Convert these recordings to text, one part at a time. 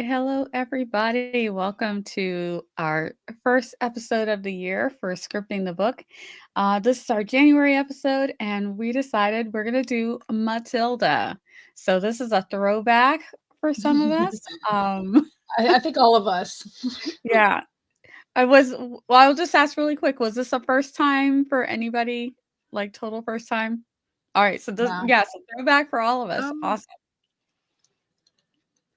right. Hello, everybody. Welcome to our first episode of the year for Scripting the Book. This is our January episode, and we decided we're going to do Matilda. So, this is a throwback for some of us. I think all of us. Yeah. I'll just ask really quick, was this a first time for anybody? Like, total first time? All right. So, Yeah. so throwback for all of us. Awesome.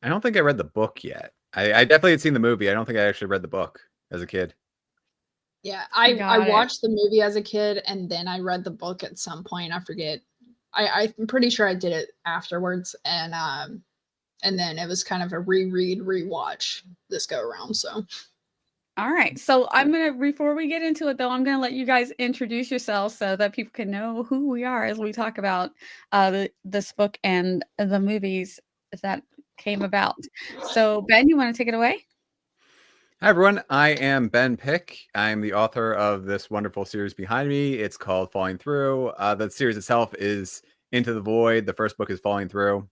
I don't think I read the book yet. I definitely had seen the movie. I don't think I actually read the book as a kid. Yeah, I watched the movie as a kid, and then I read the book at some point. I forget. I'm pretty sure I did it afterwards, and then it was kind of a rewatch this go around. So, all right. So before we get into it, though, I'm gonna let you guys introduce yourselves so that people can know who we are as we talk about this book and the movies that came about. So, Ben, you want to take it away? Hi, everyone. I am Ben Pick. I'm the author of this wonderful series behind me. It's called Falling Through. The series itself is Into the Void. The first book is Falling Through.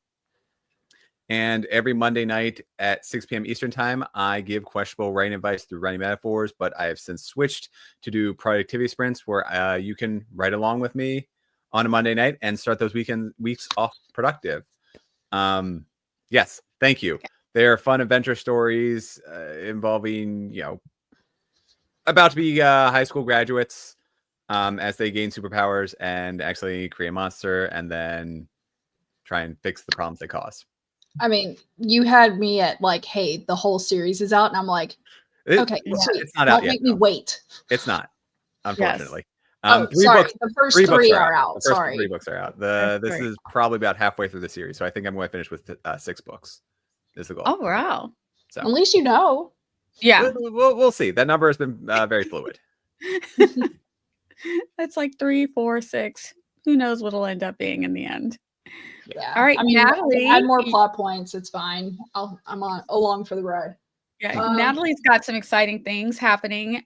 And every Monday night at 6 p.m. Eastern Time, I give questionable writing advice through writing metaphors, but I have since switched to do productivity sprints where you can write along with me on a Monday night and start those weeks off productive. Yes, thank you. They're fun adventure stories involving, about to be high school graduates as they gain superpowers and actually create a monster and then try and fix the problems they cause. I mean, you had me at like, hey, the whole series is out, and I'm like, okay, sweet. It's not out yet. Make me wait. It's not, unfortunately. Yes. The first three are out. The first 3 books are out. This is probably about halfway through the series, so I think I'm going to finish with 6 books. Is the goal. Oh wow! So at least you know. Yeah, we'll see. That number has been very fluid. It's like 3, 4, 6. Who knows what'll end up being in the end? Yeah. All right, I mean, Natalie. Add more plot points. It's fine. I'm along for the ride. Yeah, Natalie's got some exciting things happening.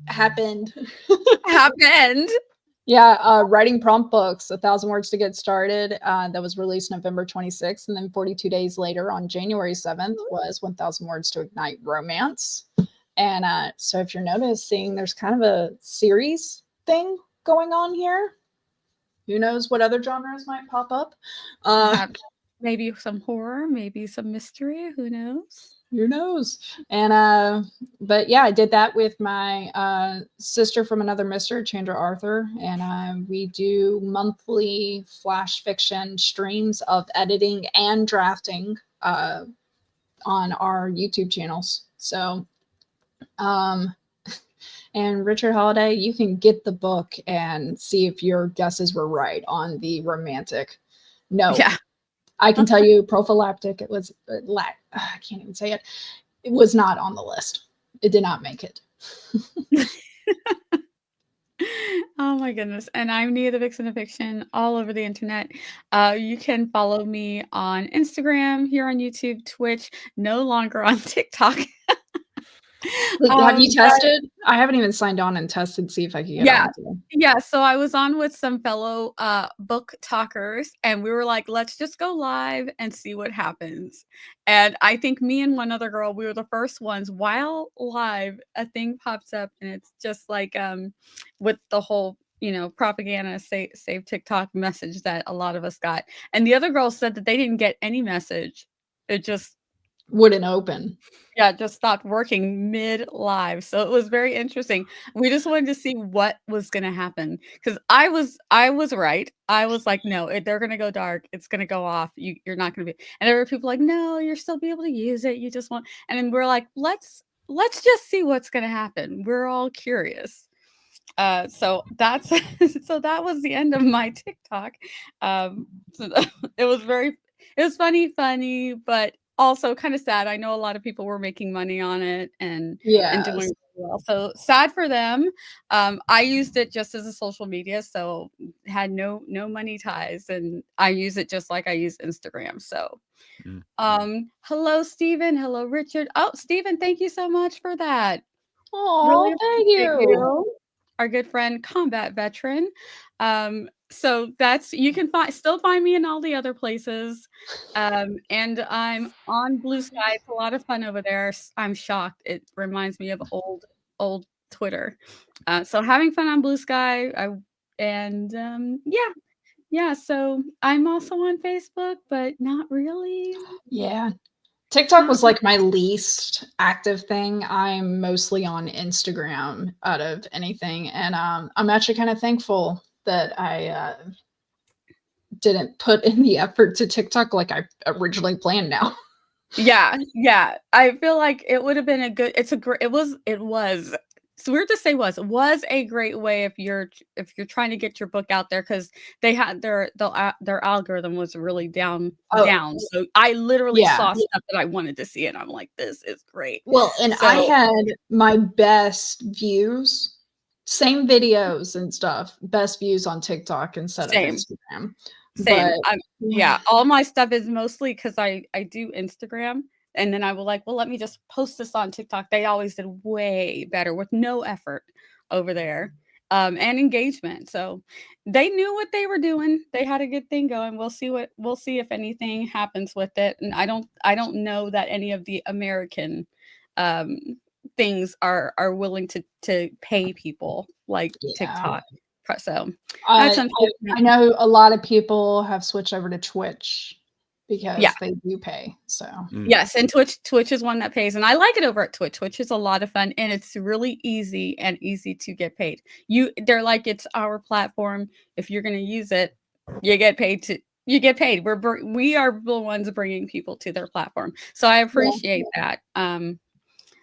Happened. Yeah, writing prompt books, 1,000 Words to Get Started. That was released November 26th, and then 42 days later, on January 7th, was 1,000 Words to Ignite Romance. And so, if you're noticing, there's kind of a series thing going on here. Who knows what other genres might pop up? Maybe some horror, maybe some mystery. Who knows? Who knows? And but yeah, I did that with my sister from another mister, Chandra Arthur, and we do monthly flash fiction streams of editing and drafting on our YouTube channels. So and Richard Holiday, you can get the book and see if your guesses were right on the romantic. No. Yeah. I can tell you prophylactic. It was I can't even say it. It was not on the list. It did not make it. Oh my goodness. And I'm Nia the Vixen of Fiction all over the internet. You can follow me on Instagram, here on YouTube, Twitch, no longer on TikTok. Have you tested? I haven't even signed on and tested to see if I can get on. Yeah. So I was on with some fellow book talkers, and we were like, let's just go live and see what happens. And I think me and one other girl, we were the first ones. While live, a thing pops up, and it's just like with the whole propaganda save TikTok message that a lot of us got. And the other girls said that they didn't get any message. It just wouldn't open. Yeah, just stopped working mid live. So it was very interesting. We just wanted to see what was going to happen, because I was right. I was like, no, they're going to go dark. It's going to go off. You're not going to be. And there were people like, no, you're still be able to use it. You just want. And then we're like, let's just see what's going to happen. We're all curious. So that was the end of my TikTok. So it was funny, but also kind of sad. I know a lot of people were making money on it and doing really well. So sad for them. I used it just as a social media, so had no money ties, and I use it just like I use Instagram. So hello, Stephen. Hello, Richard. Oh, Stephen, thank you so much for that. Oh, really thank you. our good friend Combat Veteran. So that's you can still find me in all the other places. And I'm on Blue Sky. It's a lot of fun over there. I'm shocked. It reminds me of old Twitter. So having fun on Blue Sky. Yeah. So I'm also on Facebook, but not really. Yeah. TikTok Not was like my least active thing. I'm mostly on Instagram out of anything. And I'm actually kind of thankful that I didn't put in the effort to TikTok like I originally planned now. Yeah. I feel like it would have been a good it was it's weird to say was a great way if you're trying to get your book out there because they had their algorithm was really down. Oh, So I literally yeah. saw stuff that I wanted to see and I'm like, this is great. Well, and I So had my best views, same videos and stuff, best views on TikTok instead of same. Instagram. Same. But Yeah, all my stuff is mostly because I do Instagram, and then I will like, well, let me just post this on TikTok. They always did way better with no effort over there, and engagement. So they knew what they were doing. They had a good thing going. We'll see if anything happens with it. And I don't know that any of the American um, things are willing to pay people like yeah. TikTok. So that's I unfortunate. know a lot of people have switched over to Twitch because Yeah. they do pay. So Yes, and Twitch is one that pays, and I like it over at Twitch. Twitch is a lot of fun, and it's really easy to get paid. They're like it's our platform. If you're going to use it, you get paid. We are the ones bringing people to their platform, so I appreciate that.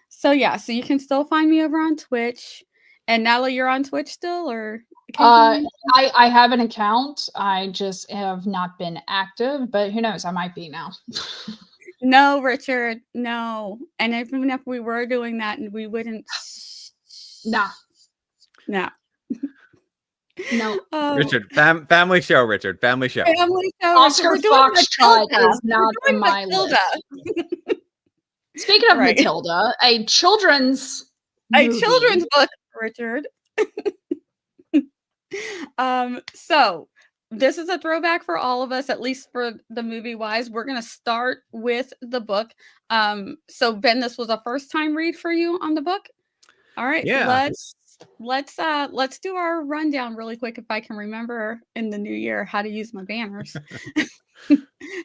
So you can still find me over on Twitch. And Natalie, you're on Twitch still, or occasionally? I have an account. I just have not been active, but who knows? I might be now. No, Richard, no. And even if we were doing that, we wouldn't. Nah. No. No. Richard, family show, Richard, family show. Family show. Oscar We're doing Foxtrot Matilda. is not We're on doing my Matilda. list. Speaking of Right. Matilda, a children's A movie. children's book, Richard. So this is a throwback for all of us, at least for the movie wise. We're gonna start with the book. So Ben, this was a first time read for you on the book. All right, Yeah. let's do our rundown really quick if I can remember in the new year how to use my banners.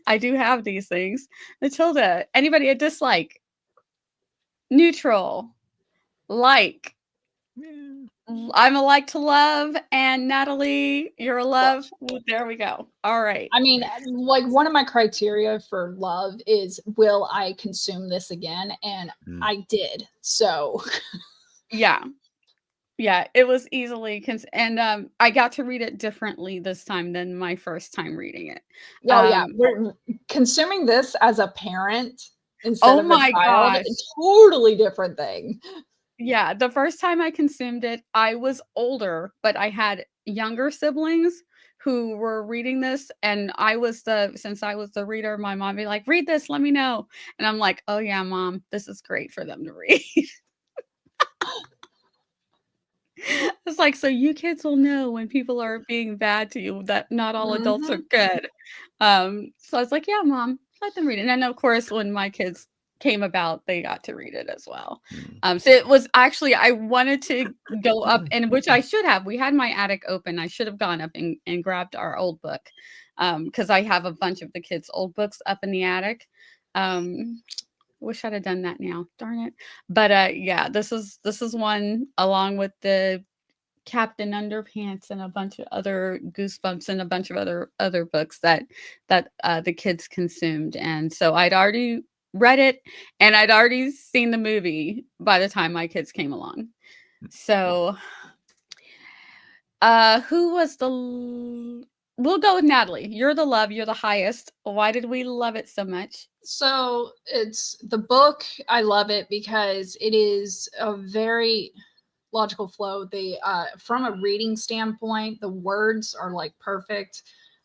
I do have these things. Matilda, anybody a dislike? Neutral, like. I'm a like to love, and Natalie, you're a love. Well, there we go. All right. I mean, like one of my criteria for love is will I consume this again? And I did. So Yeah, it was easily and I got to read it differently this time than my first time reading it. we're consuming this as a parent instead of a child. Gosh. Totally different thing. Yeah, the first time I consumed it, I was older, but I had younger siblings who were reading this, and since I was the reader, my mom would be like, read this, let me know. And I'm like, oh yeah, Mom, this is great for them to read. It's like, so you kids will know when people are being bad to you that not all adults are good. So I was like, yeah, Mom, let them read it. And then of course, when my kids came about, they got to read it as well. So it was actually, I wanted to go up, and which I should have. We had my attic open. I should have gone up and grabbed our old book because I have a bunch of the kids' old books up in the attic. Wish I'd have done that now. Darn it. But yeah, this is one along with the Captain Underpants and a bunch of other Goosebumps and a bunch of other books that the kids consumed. And so I'd already read it and I'd already seen the movie by the time my kids came along. So who was we'll go with Natalie. You're the love, you're the highest. Why did we love it so much? So it's the book. I love it because it is a very logical flow. From a reading standpoint, the words are like perfect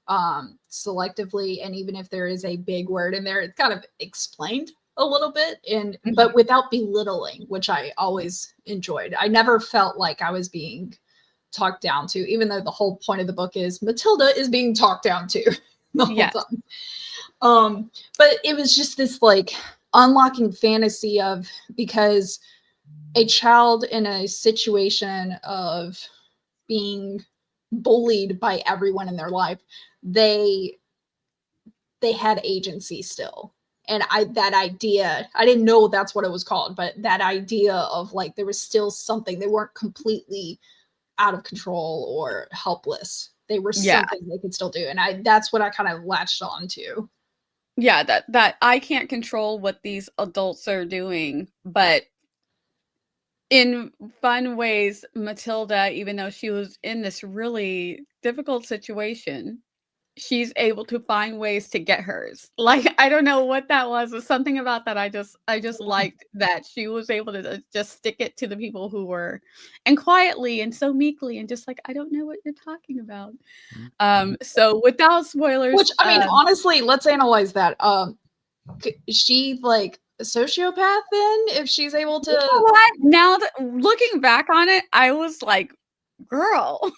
selectively, and even if there is a big word in there, it's kind of explained a little bit, but without belittling, which I always enjoyed. I never felt like I was being talked down to, even though the whole point of the book is Matilda is being talked down to the whole time. But it was just this like unlocking fantasy of, because a child in a situation of being bullied by everyone in their life, they had agency still. And that idea, I didn't know that's what it was called, but that idea of like there was still something, they weren't completely out of control or helpless. They were something they could still do. And that's what I kind of latched on to. Yeah, that I can't control what these adults are doing, but in fun ways, Matilda, even though she was in this really difficult situation, she's able to find ways to get hers. Like, I don't know what that was. There's something about that I just liked that she was able to just stick it to the people who were, and quietly and so meekly and just like, I don't know what you're talking about. So without spoilers, which I mean, honestly, let's analyze that. Is she like a sociopath then, if she's able to? You know what? Now that looking back on it, I was like, girl.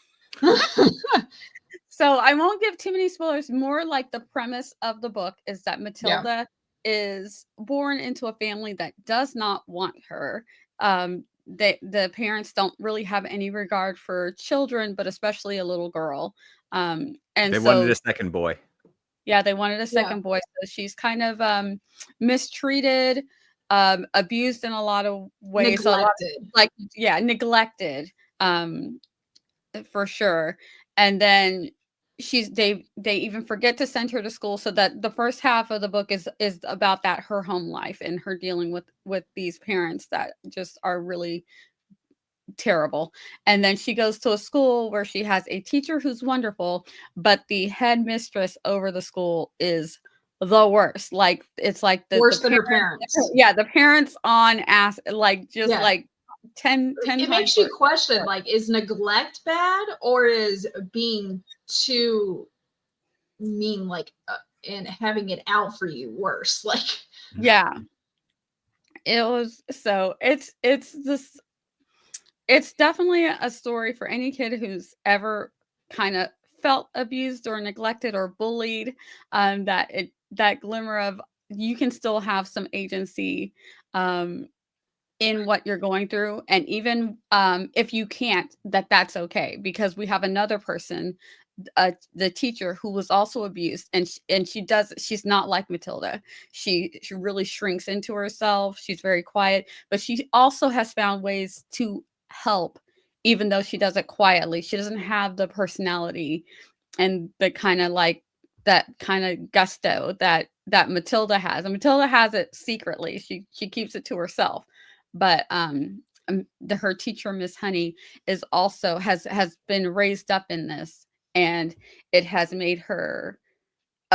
So I won't give too many spoilers. More like the premise of the book is that Matilda is born into a family that does not want her. The parents don't really have any regard for children, but especially a little girl. And they wanted a second boy. Yeah, they wanted a second boy. So she's kind of mistreated, abused in a lot of ways. Neglected, for sure. And then they even forget to send her to school, so that the first half of the book is about that, her home life and her dealing with these parents that just are really terrible. And then she goes to a school where she has a teacher who's wonderful, but the headmistress over the school is the worst. Like, it's like worse than her parents. Yeah, the parents on ass, like just like 10 it makes you question, like, is neglect bad, or is being too mean, like, and having it out for you worse? Like, yeah, it was. So it's definitely a story for any kid who's ever kind of felt abused or neglected or bullied. That glimmer of, you can still have some agency in what you're going through, and even if you can't, that's okay, because we have another person, the teacher, who was also abused, and she's not like Matilda. She really shrinks into herself. She's very quiet, but she also has found ways to help, even though she does it quietly. She doesn't have the personality and the kind of like that kind of gusto that Matilda has, and Matilda has it secretly. She keeps it to herself. But her teacher, Miss Honey, is also has been raised up in this, and it has made her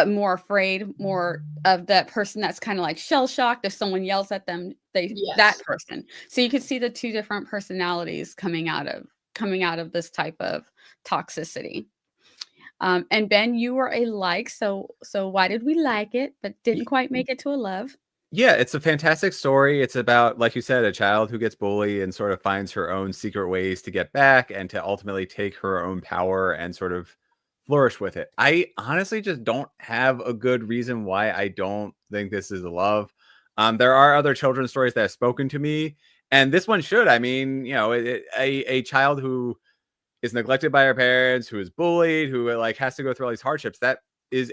more afraid, more of that person that's kind of like shell shocked if someone yells at them. That person. So you can see the two different personalities coming out of this type of toxicity. And Ben, you were a like, so why did we like it but didn't quite make it to a love? Yeah, it's a fantastic story. It's about, like you said, a child who gets bullied and sort of finds her own secret ways to get back and to ultimately take her own power and sort of flourish with it. I honestly just don't have a good reason why I don't think this is a love. There are other children's stories that have spoken to me, and this one should. I mean, a child who is neglected by her parents, who is bullied, who like has to go through all these hardships. That is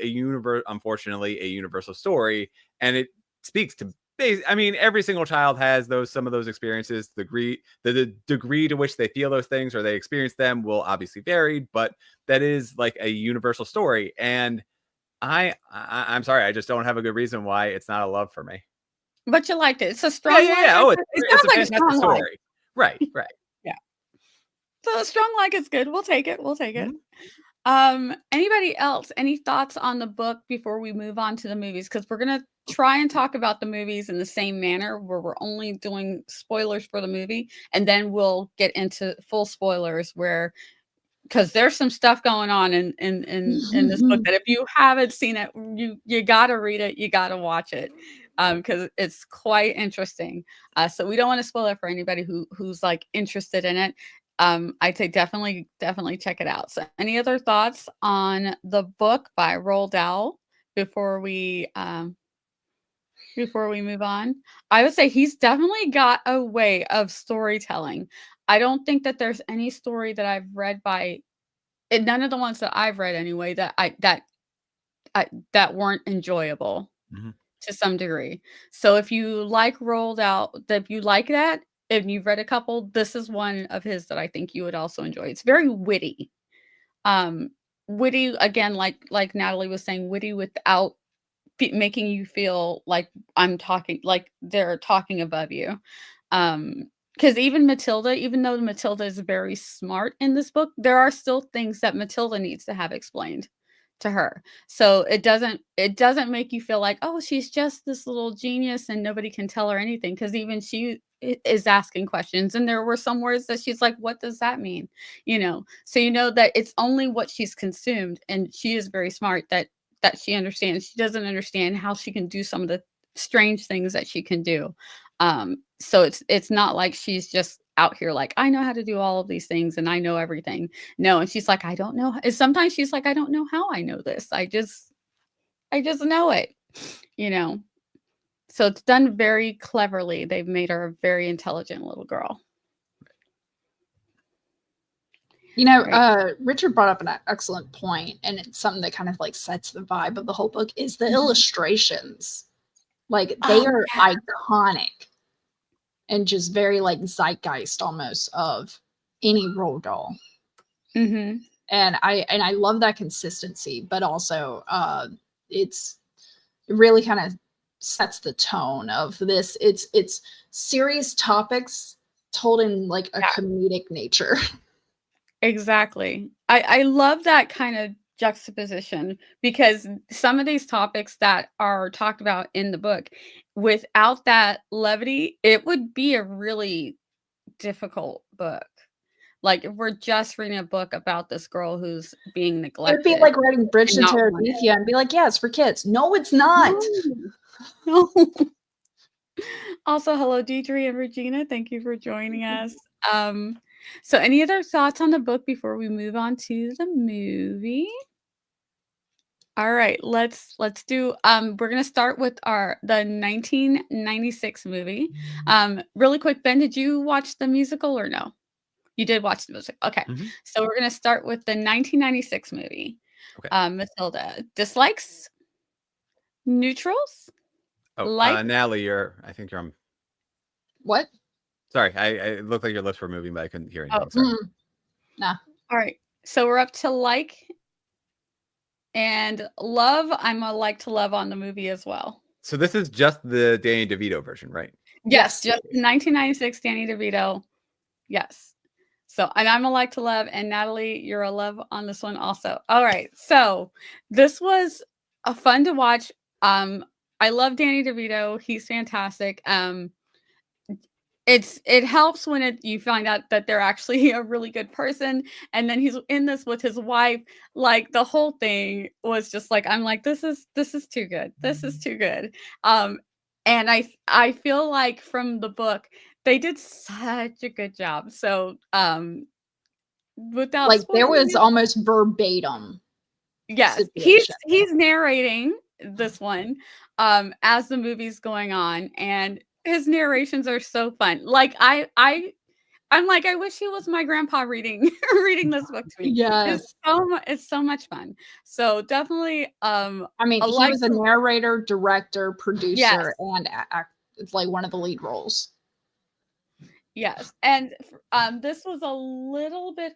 unfortunately a universal story, and it speaks to every single child has some of those experiences. The degree to which they feel those things or they experience them will obviously vary, but that is like a universal story. And I'm sorry, I just don't have a good reason why it's not a love for me. But you liked it. It's a strong like. Oh, it's a fantastic story. Right. Yeah. So a strong like is good. We'll take it. Anybody else, any thoughts on the book before we move on to the movies? Because we're gonna try and talk about the movies in the same manner, where we're only doing spoilers for the movie, and then we'll get into full spoilers, because there's some stuff going on in this book that if you haven't seen it, you gotta read it, you gotta watch it, because it's quite interesting. So we don't want to spoil it for anybody who's like interested in it. I'd say definitely check it out. So any other thoughts on the book by Roald Dahl before we move on? I would say he's definitely got a way of storytelling. I don't think that there's any story that I've read by none of the ones that I've read anyway that weren't enjoyable to some degree. So if you like Roald Dahl, if you like that, if you've read a couple, this is one of his that I think you would also enjoy. It's very witty. Witty again, like Natalie was saying, witty without making you feel like I'm talking, like they're talking above you. Because even Matilda, even though Matilda is very smart in this book, there are still things that Matilda needs to have explained to her. So it doesn't make you feel like, oh, she's just this little genius and nobody can tell her anything, because even she is asking questions, and there were some words that she's like, what does that mean? So that it's only what she's consumed, and she is very smart that she understands. She doesn't understand how she can do some of the strange things that she can do. So it's not like she's just out here like, I know how to do all of these things and I know everything. No, and she's like, I don't know. And sometimes she's like, I don't know how I know this. I just know it, So it's done very cleverly. They've made her a very intelligent little girl. Richard brought up an excellent point, and it's something that kind of like sets the vibe of the whole book, is the illustrations. Like they are iconic and just very like zeitgeist almost of any Roald Dahl. Mm-hmm. And I love that consistency, but also it really kind of sets the tone of this. It's serious topics told in like a comedic nature. Exactly. I love that kind of juxtaposition, because some of these topics that are talked about in the book, without that levity, it would be a really difficult book. Like if we're just reading a book about this girl who's being neglected. It would be like writing Bridge to Terabithia and be like, yeah, it's for kids. No, it's not. No. Also, hello, Deidre and Regina. Thank you for joining us. So any other thoughts on the book before we move on to the movie? All right, let's do we're going to start with the 1996 movie. Really quick, Ben, did you watch the musical or no? You did watch the music. Okay. So we're going to start with the 1996 movie. Okay. Matilda, dislikes, neutrals? Natalie, I think you're on. What? Sorry, it looked like your lips were moving, but I couldn't hear anything. Nah. All right. So we're up to like and love. I'm a like to love on the movie as well. So this is just the Danny DeVito version, right? Yes, just 1996 Danny DeVito. Yes. So, and I'm a like to love, and Natalie, you're a love on this one also. All right. So this was a fun to watch. I love Danny DeVito. He's fantastic. It helps when you find out that they're actually a really good person, and then he's in this with his wife. Like the whole thing was just like, I'm like, this is too good. This is too good. And I feel like from the book they did such a good job. So without like there was it, almost verbatim. Yes, situation. he's narrating this one as the movie's going on, and his narrations are so fun. Like I'm like, I wish he was my grandpa reading this book to me. Yes. It's so much fun. So definitely I mean, he was a narrator, director, producer, and it's like one of the lead roles. Yes. And this was a little bit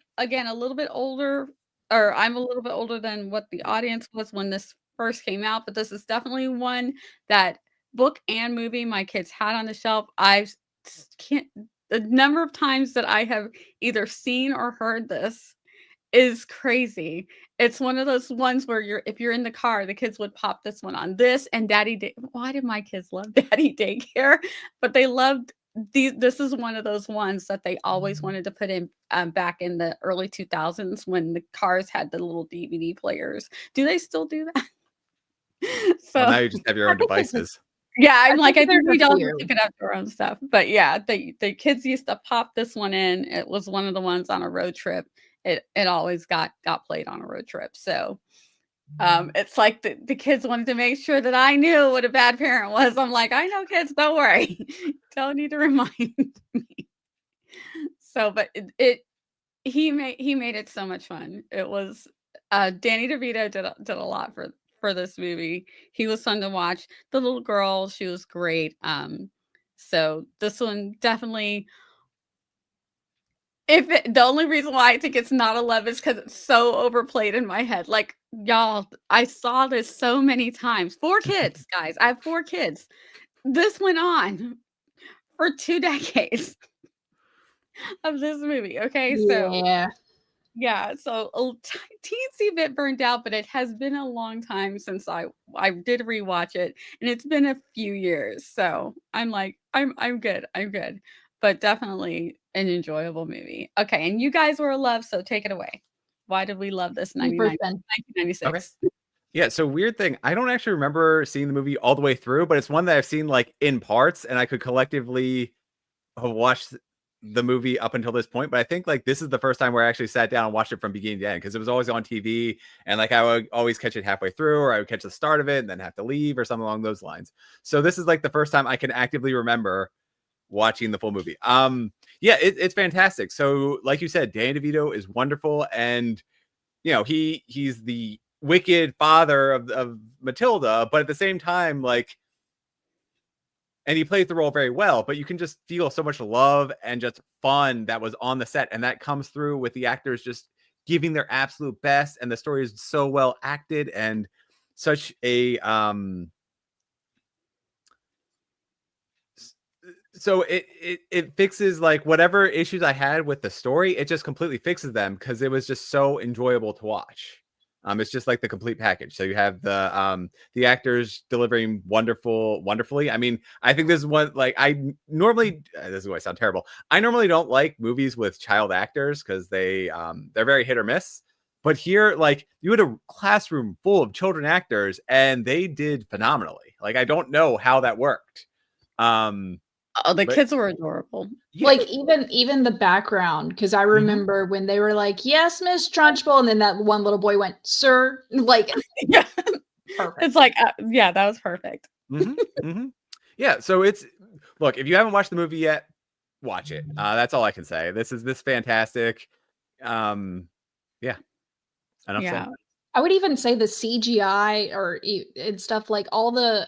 older, or I'm a little bit older than what the audience was when this first came out, but this is definitely one that book and movie my kids had on the shelf. The number of times that I have either seen or heard this is crazy. It's one of those ones where if you're in the car, the kids would pop this one on. This and why did my kids love Daddy Daycare? But they loved this is one of those ones that they always wanted to put in back in the early 2000s when the cars had the little DVD players. Do they still do that? So now you just have your own devices. Yeah, I'm like, I there's think we a all few. took it up their own stuff. But yeah, the kids used to pop this one in. It was one of the ones on a road trip. It always got played on a road trip. So it's like the kids wanted to make sure that I knew what a bad parent was. I'm like, I know kids, don't worry. Don't need to remind me. So, but he made it so much fun. It was Danny DeVito did a lot for this movie. He was fun to watch. The little girl, she was great. So this one definitely. The only reason why I think it's not 11 is because it's so overplayed in my head. Like, y'all, I saw this so many times. 4 kids, guys. I have 4 kids. This went on for 2 decades of this movie. Okay, so Yeah. yeah, so a teensy bit burned out, but it has been a long time since I did rewatch it, and it's been a few years. So I'm like, I'm good. I'm good. But definitely an enjoyable movie. Okay, and you guys were loved, so take it away. Why did we love this You first, Ben. 1996? Yeah, so weird thing. I don't actually remember seeing the movie all the way through, but it's one that I've seen like in parts, and I could collectively have watched the movie up until this point. But I think like this is the first time where I actually sat down and watched it from beginning to end, because it was always on TV, and like I would always catch it halfway through, or I would catch the start of it and then have to leave or something along those lines. So this is like the first time I can actively remember watching the full movie. Yeah, it's fantastic. So like you said, Danny DeVito is wonderful, and you know he's the wicked father of Matilda, but at the same time, like, and he plays the role very well, but you can just feel so much love and just fun that was on the set, and that comes through with the actors just giving their absolute best, and the story is so well acted, and such a so it fixes like whatever issues I had with the story. It just completely fixes them because it was just so enjoyable to watch. It's just like the complete package. So you have the actors delivering wonderfully. I mean, I think this is one, like, I normally this is going to sound terrible. I normally don't like movies with child actors because they're very hit or miss. But here, like, you had a classroom full of children actors, and they did phenomenally. Like, I don't know how that worked. Oh, the But kids were adorable. yeah, Like even the background, because I remember when they were like, "Yes, Miss Trunchbull," and then that one little boy went, "Sir," like, Yeah. perfect. It's like, yeah, that was perfect. Yeah. So look, if you haven't watched the movie yet, watch it. That's all I can say. This fantastic. Yeah. Enough Yeah. said. I would even say the CGI and stuff, like all the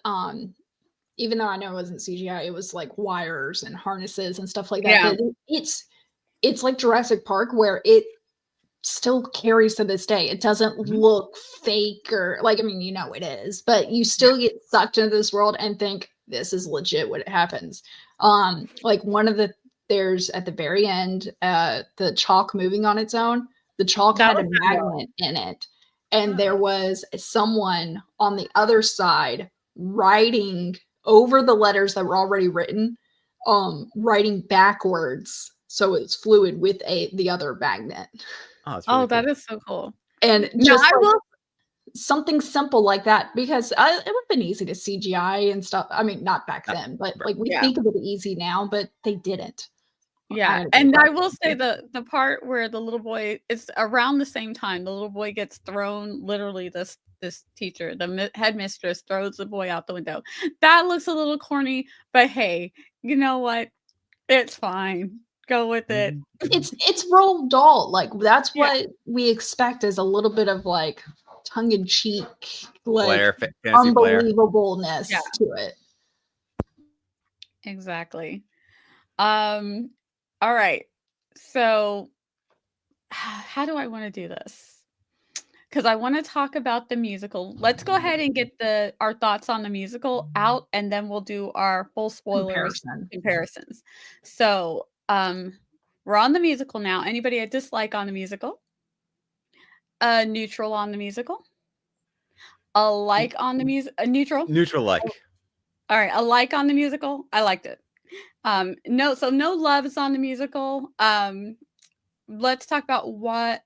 even though I know it wasn't CGI, it was like wires and harnesses and stuff like that. Yeah. But it's like Jurassic Park, where it still carries to this day. It doesn't look fake, or like, I mean, you know it is, but you still get sucked into this world and think this is legit when it happens. Like there's at the very end, the chalk moving on its own. The chalk That had was a magnet in it, and there was someone on the other side writing over the letters that were already written, writing backwards so it's fluid with the other magnet. Oh, that's really cool. that is so cool. And No, just I like will. something simple like that, because it would have been easy to CGI and stuff. I mean, not back then, but like we Yeah. think of it easy now, but they didn't. Yeah, and I will say the part where the little boy, it's around the same time the little boy gets thrown, literally this teacher, the headmistress throws the boy out the window. That looks a little corny, but hey, you know what? It's fine. Go with it. It's Roald Dahl. Like, that's Yeah. what we expect, is a little bit of like tongue in cheek, like Flair, fantasy flair. unbelievableness to it. Exactly. All right. So how do I want to do this? Because I want to talk about the musical. Let's go ahead and get our thoughts on the musical out, and then we'll do our full spoilers comparisons. So, we're on the musical now. Anybody a dislike on the musical? A neutral on the musical? A like on the music? A neutral? Neutral like. All right, a like on the musical. I liked it. No, so no loves on the musical. Let's talk about what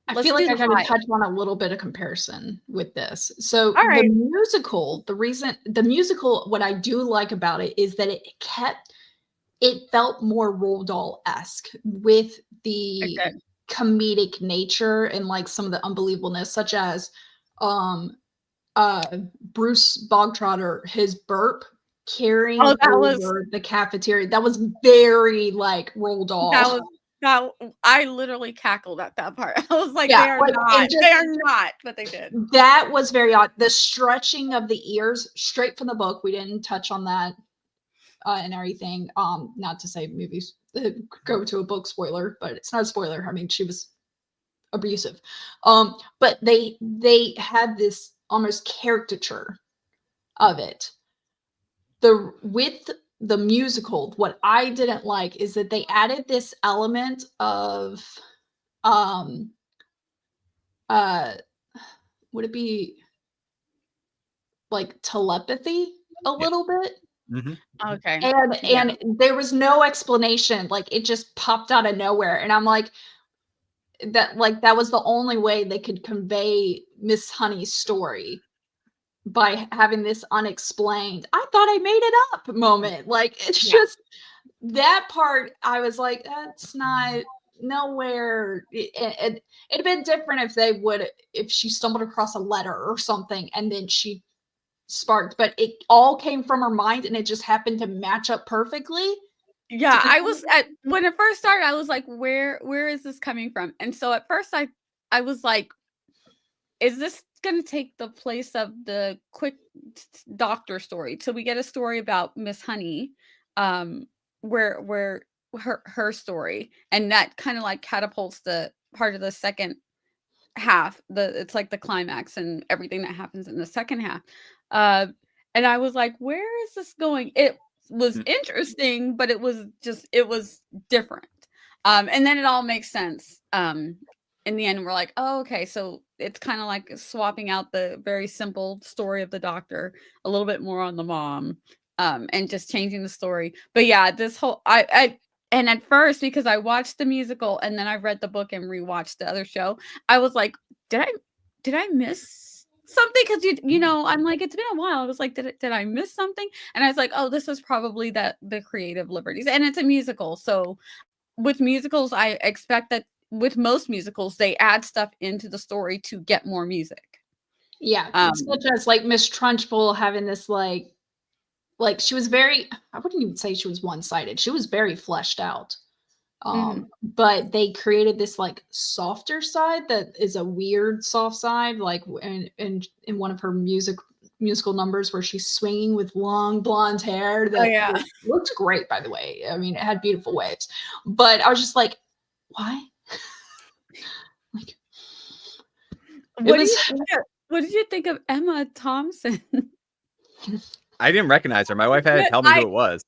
I Let's feel like do I the got to high. touch on a little bit of comparison with this. So All the right. musical, what I do like about it is that it felt more Roald Dahl-esque with It the did. comedic nature and like some of the unbelievableness, such as um Bruce Bogtrotter, his burp carrying Oh, that was over the cafeteria. That was very like Roald that Dahl. was that I literally cackled at that part. I was like, Yeah, "They are like not. and just They are not," but they did. that was very odd. The stretching of the ears straight from the book. We didn't touch on that and everything. Not to say movies go to a book spoiler, but it's not a spoiler. I mean, she was abusive. But they had this almost caricature of it. With the musical, what I didn't like is that they added this element of um uh would it be like telepathy a Yeah. little bit? Mhm. Okay. And Yeah. there was no explanation, like, it just popped out of nowhere, and I'm like, that was the only way they could convey Miss Honey's story by having this unexplained, "I thought I made it up" moment, like, it's Yeah. just that part, I was like, "That's not nowhere." It'd been different if she stumbled across a letter or something, and then she sparked, but it all came from her mind, and it just happened to match up perfectly to Yeah, I was continue. at when it first started, I was like, "Where is this coming from?" And so at first I was like, "Is this gonna take the place of the quick doctor story?" So we get a story about Miss Honey, um, where her story, and that kinda, like, catapults the part of the second half, it's like the climax and everything that happens in the second half. Uh, and I was like, "Where is this going?" It was Mm. interesting, but it was different. And then it all makes sense. In the end, we're like, "Oh, okay." So it's kind of like swapping out the very simple story of the doctor, a little bit more on the mom, and just changing the story. But yeah, this whole I and at first, because I watched the musical and then I read the book and rewatched the other show, I was like, did I miss something? Because I'm like, it's been a while. I was like, did I miss something? And I was like, oh, this is probably the creative liberties. And it's a musical. So with musicals, I expect that with most musicals, they add stuff into the story to get more music. Yeah, Um, such as, like, Miss Trunchbull having this, like, she was very I wouldn't even say she was one-sided, she was very fleshed out. mhm. But they created this, like, softer side that is a weird soft side, like, in one of her musical numbers where she's swinging with long blonde hair Oh that yeah. looked great, by the way. I mean, it had beautiful waves, but I was just like, "Why?" Like, it What do was you think of what did you think of Emma Thompson? I didn't recognize her. My wife had Yeah, to tell me who it was.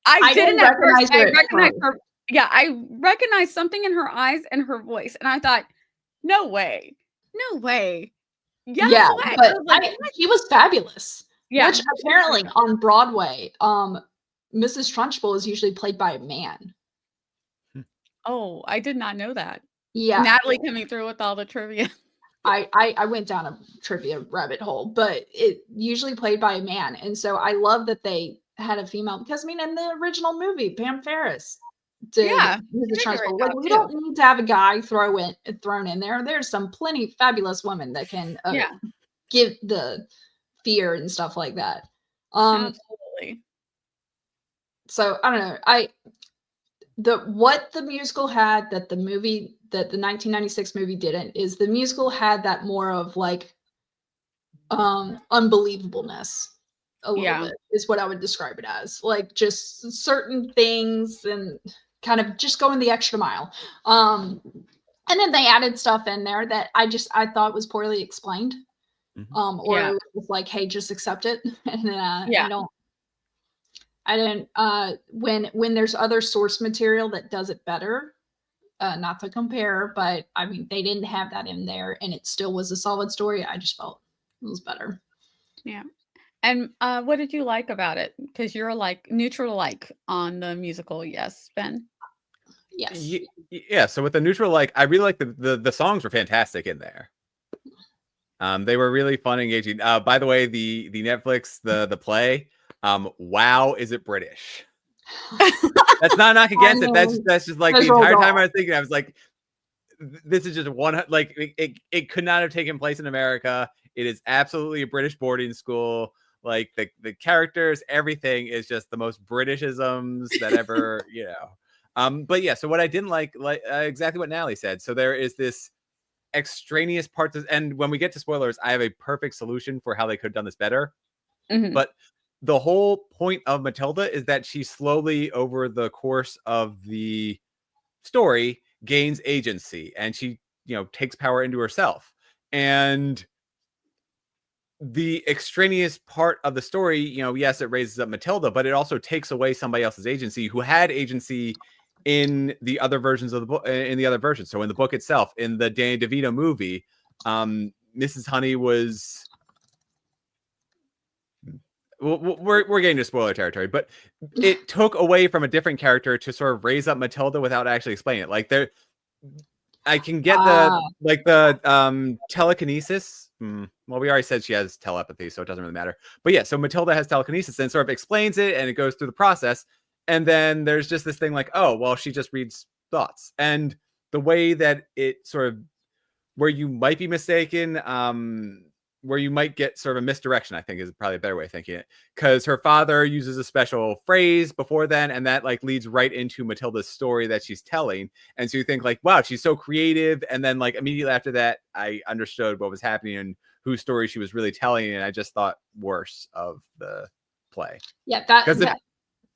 I I didn't didn't at first. recognize I her at recognized first. her. Yeah, I recognized something in her eyes and her voice, and I thought, "No way. No way. Yes Yeah, way." I but was like, "What?" she was fabulous, Yeah, which she was apparently great. on Broadway, Mrs. Trunchbull is usually played by a man. Hmm. Oh, I did not know that. Yeah, Natalie coming through with all the trivia. I went down a trivia rabbit hole, but it usually played by a man, and so I love that they had a female because, I mean, in the original movie, Pam Ferris did Yeah, she Mrs. did a great Trunchbull. Like, job we too. don't need to have a guy thrown in there. There's some plenty fabulous women that can, Yeah, give the fear and stuff like that. Um, absolutely. so I don't know. What the musical had that the 1996 movie didn't is the musical had that more of like unbelievableness a little Yeah, bit is what I would describe it as. Like just certain things and kind of just going the extra mile. Um and then they added stuff in there that I thought was poorly explained. Mhm. Or yeah, it was like, hey, just accept it. And yeah, I didn't when there's other source material that does it better, not to compare, but I mean they didn't have that in there and it still was a solid story. I just felt it was better. yeah. And, what did you like about it? Because 'Cause you're, like, neutral like on the musical, yes, Ben? Yes. Yeah. So with the neutral, like I really like the songs were fantastic in there. They were really fun and engaging. By the way, the Netflix the play, wow, is it British? That's not a knock against it. That's just like the entire time I was thinking, I was like, this is just one, like it could not have taken place in America. It is absolutely a British boarding school. Like the characters, everything is just the most Britishisms that ever, you know. But yeah, so what I didn't like exactly what Natalie said. So there is this extraneous parts, and when we get to spoilers, I have a perfect solution for how they could have done this better. But the whole point of Matilda is that she slowly, over the course of the story, gains agency, and she, you know, takes power into herself. And the extraneous part of the story, you know, yes, it raises up Matilda, but it also takes away somebody else's agency who had agency in the other versions of the book. In the other versions, so in the book itself, in the Danny DeVito movie, Mrs. Honey was. We're getting to spoiler territory, but it took away from a different character to sort of raise up Matilda without actually explaining it. Like there, I can get the telekinesis. Well, we already said she has telepathy, so it doesn't really matter. But yeah, so Matilda has telekinesis and sort of explains it, and it goes through the process. And then there's just this thing like, oh, well, she just reads thoughts. And the way that it sort of, where you might be mistaken, where you might get sort of a misdirection, I think is probably a better way of thinking it, because her father uses a special phrase before then, and that like leads right into Matilda's story that she's telling. And so you think like, wow, she's so creative. And then like immediately after that, I understood what was happening and whose story she was really telling. And I just thought worse of the play. Yeah,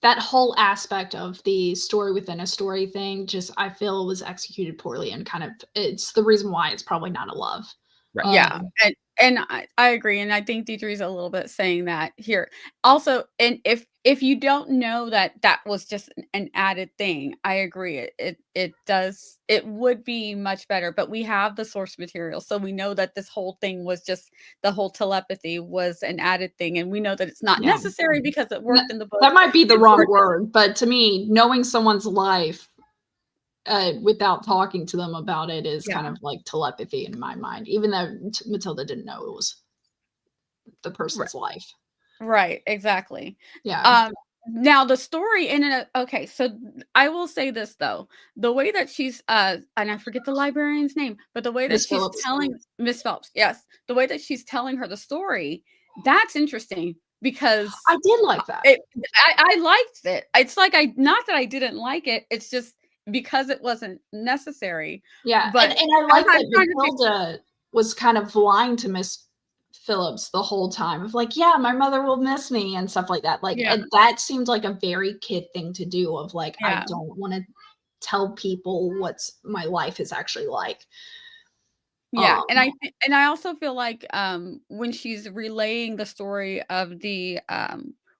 that whole aspect of the story within a story thing, just I feel was executed poorly, and kind of it's the reason why it's probably not a love. Right. Yeah, and I agree, and I think Deidre's a little bit saying that here. Also, and if you don't know that that was just an added thing, I agree. It would be much better, but we have the source material, so we know that this whole thing was just the whole telepathy was an added thing, and we know that it's not necessary because it worked in the book. That might be the wrong word, but to me, knowing someone's life without talking to them about it is kind of like telepathy in my mind, even though Matilda didn't know it was the person's life. Right, exactly. Yeah. Now the story in it, okay, so I will say this though, the way that she's and I forget the librarian's name, but the way that she's telling Miss Phelps, yes, the way that she's telling her the story, that's interesting because I did like that. I liked it. It's like not that I didn't like it, it's just because it wasn't necessary. Yeah, but and I like that Matilda was kind of lying to Miss Phillips the whole time of like, yeah, my mother will miss me and stuff like that. Like that seemed like a very kid thing to do of like, I don't want to tell people what's my life is actually like. Yeah, and I also feel like when she's relaying the story of the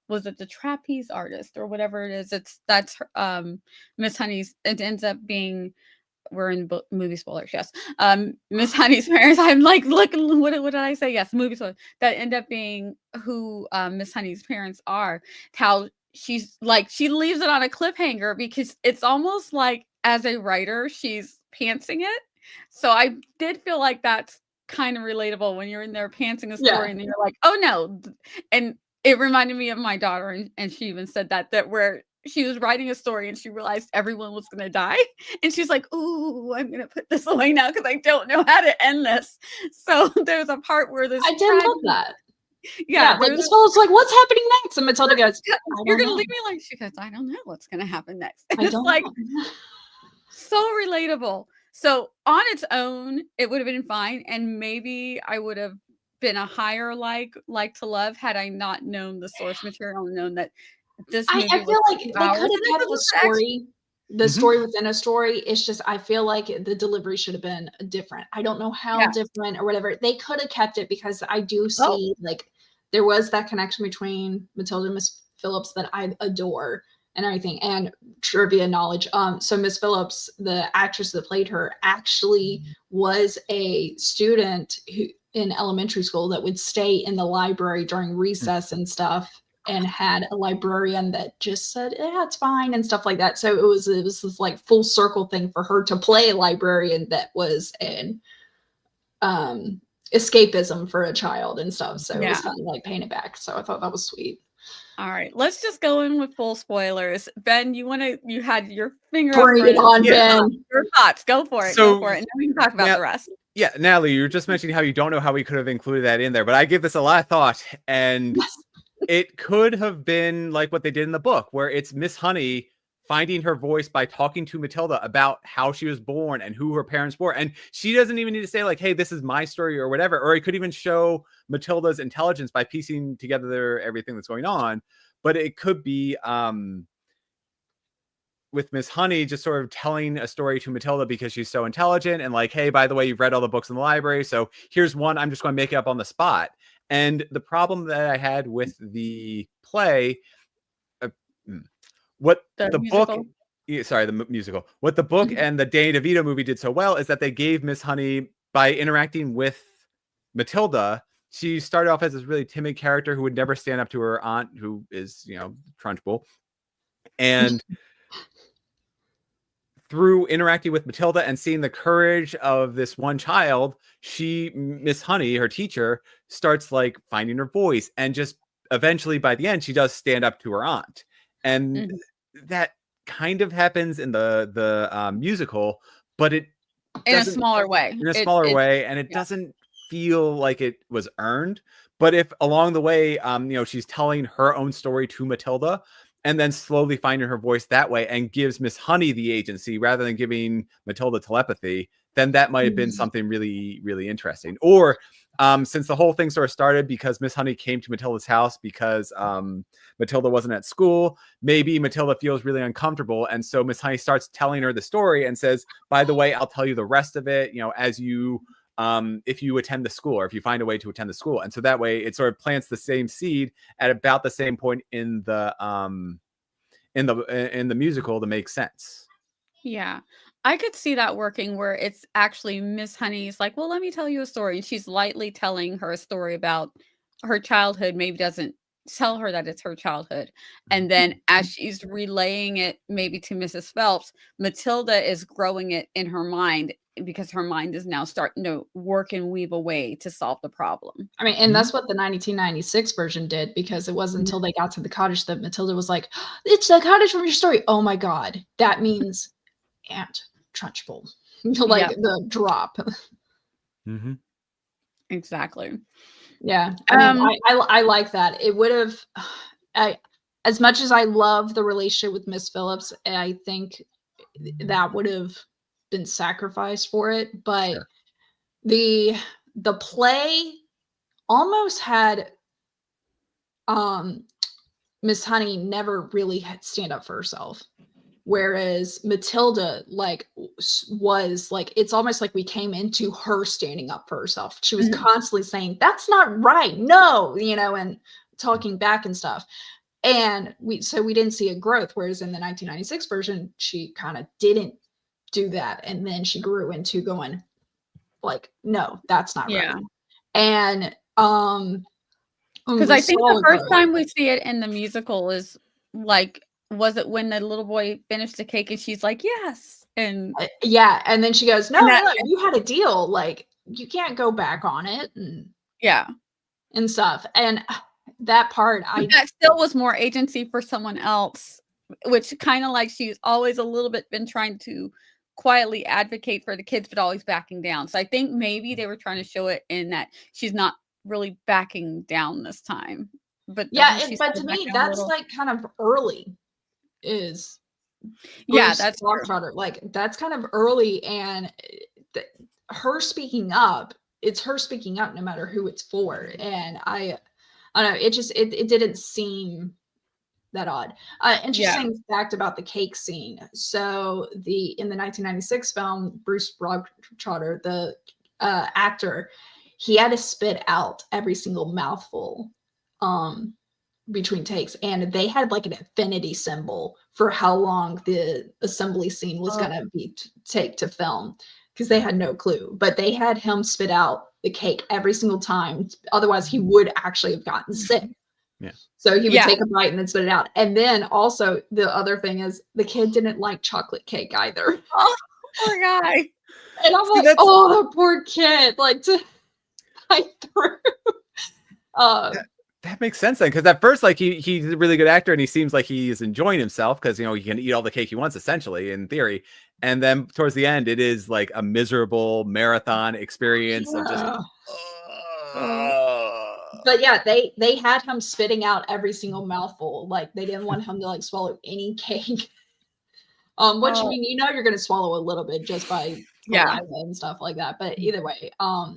was it the trapeze artist or whatever it is, that's Miss Honey's, it ends up being, we're in movie spoilers, yes. Miss Honey's parents, I'm like, look, what did I say? Yes, movie spoilers that end up being who Miss Honey's parents are. How she's like, she leaves it on a cliffhanger because it's almost like as a writer, she's pantsing it. So I did feel like that's kind of relatable when you're in there pantsing a story and you're like, oh no. And it reminded me of my daughter, and she even said that where she was writing a story and she realized everyone was going to die. And she's like, ooh, I'm going to put this away now because I don't know how to end this. So there's a part where this. I did love that. Yeah. Like this fellow's like, what's happening next? And Matilda goes, you're going to leave me like, she goes, I don't know what's going to happen next. And it's like, so relatable. So on its own, it would have been fine. And maybe I would have been a higher like to love had I not known the source material and known that this movie I feel like they could have kept the story, story within a story. It's just, I feel like the delivery should have been different. I don't know how different or whatever. They could have kept it because I do see like there was that connection between Matilda and Miss Phillips that I adore and everything, and trivia knowledge. So Miss Phillips, the actress that played her, actually was a student who in elementary school that would stay in the library during recess and stuff and had a librarian that just said, yeah, it's fine and stuff like that. So it was this like full circle thing for her to play a librarian that was an escapism for a child and stuff. So it was kind of like paying it back. So I thought that was sweet. All right, let's just go in with full spoilers. Ben, you had your finger Bring up. it on, Ben. Your thoughts. Go for it. So, go for it. And then we can talk about the rest. Yeah, Natalie, you were just mentioning how you don't know how we could have included that in there, but I give this a lot of thought, and it could have been like what they did in the book, where it's Miss Honey finding her voice by talking to Matilda about how she was born and who her parents were. And she doesn't even need to say like, hey, this is my story or whatever. Or it could even show Matilda's intelligence by piecing together everything that's going on. But it could be with Miss Honey just sort of telling a story to Matilda because she's so intelligent and like, hey, by the way, you've read all the books in the library. So here's one. I'm just going to make it up on the spot. And the problem that I had with the play, what the book, sorry, the musical, what the book and the Danny DeVito movie did so well is that they gave Miss Honey, by interacting with Matilda, she started off as this really timid character who would never stand up to her aunt, who is, you know, Trunchbull. And through interacting with Matilda and seeing the courage of this one child, Miss Honey, her teacher, starts like finding her voice, and just eventually by the end, she does stand up to her aunt. And that kind of happens in the musical, but it in a smaller way. And it doesn't feel like it was earned. But if along the way, you know, she's telling her own story to Matilda, and then slowly finding her voice that way, and gives Miss Honey the agency rather than giving Matilda telepathy, then that might have been something really, really interesting. Or since the whole thing sort of started because Miss Honey came to Matilda's house because Matilda wasn't at school, maybe Matilda feels really uncomfortable. And so Miss Honey starts telling her the story and says, by the way, I'll tell you the rest of it, you know, as you, if you attend the school, or if you find a way to attend the school. And so that way it sort of plants the same seed at about the same point in the musical to make sense. Yeah. I could see that working, where it's actually Miss Honey's like, well, let me tell you a story. And she's lightly telling her a story about her childhood, maybe doesn't tell her that it's her childhood. And then as she's relaying it maybe to Mrs. Phelps, Matilda is growing it in her mind, because her mind is now starting to work and weave a way to solve the problem. I mean, and that's what the 1996 version did, because it wasn't until they got to the cottage that Matilda was like, it's the cottage from your story. Oh my God. That means Aunt Trunchbull. Like the drop. Exactly. Yeah. I mean, I like that. It would have, as much as I love the relationship with Miss Phillips, I think that would have been sacrificed for it. But the play almost had Miss Honey never really had stand up for herself, whereas Matilda was like, it's almost like we came into her standing up for herself. She was constantly saying, that's not right, no, you know, and talking back and stuff. And we didn't see a growth, whereas in the 1996 version she kind of didn't do that, and then she grew into going like, no, that's not right. And because I think the first time we see it in the musical is like, was it when the little boy finished the cake and she's like, yes, and and then she goes, no, you had a deal, like you can't go back on it, and and stuff. And that part, that still was more agency for someone else, which kind of like she's always a little bit been trying to quietly advocate for the kids, but always backing down. So I think maybe they were trying to show it in that she's not really backing down this time. But but to me, that's like kind of early. Is that's like that's kind of early, and her speaking up, it's her speaking up no matter who it's for. And I don't know, it didn't seem that odd. Interesting fact about the cake scene. So in the 1996 film, Bruce Broadtrotter, the actor, he had to spit out every single mouthful between takes, and they had like an infinity symbol for how long the assembly scene was going to be take to film, because they had no clue. But they had him spit out the cake every single time, otherwise he would actually have gotten sick. Yeah. So he would Yeah. take a bite and then spit it out. And then also the other thing is the kid didn't like chocolate cake either. Oh, poor guy. And I'm See, like, oh, the poor kid, like to fight through. That makes sense then, because at first, like he's a really good actor and he seems like he's enjoying himself because he can eat all the cake he wants, essentially, in theory. And then towards the end, it is like a miserable marathon experience of just. But yeah, they had him spitting out every single mouthful. Like they didn't want him to like swallow any cake. Which I mean, you're gonna swallow a little bit just by saliva and stuff like that. But either way, I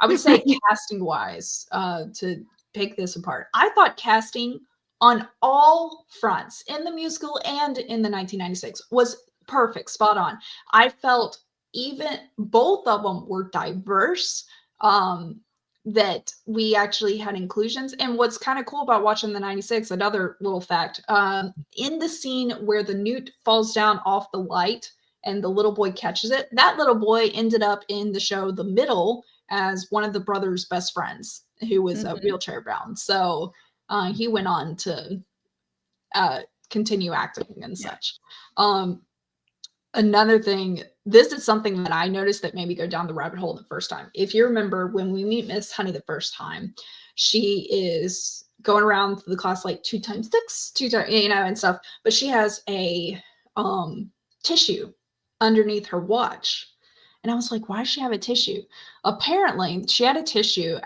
would say casting wise, to pick this apart, I thought casting on all fronts in the musical and in the 1996 was perfect, spot on. I felt even both of them were diverse. That we actually had inclusions. And what's kind of cool about watching the 96, another little fact, in the scene where the newt falls down off the light and the little boy catches it, that little boy ended up in the show The Middle as one of the brothers' best friends who was wheelchair bound. So he went on to continue acting and such. Another thing, this is something that I noticed that made me go down the rabbit hole the first time. If you remember, when we meet Miss Honey the first time, she is going around the class like 2 times 6, 2 times, and stuff. But she has a tissue underneath her watch. And I was like, why does she have a tissue? Apparently, she had a tissue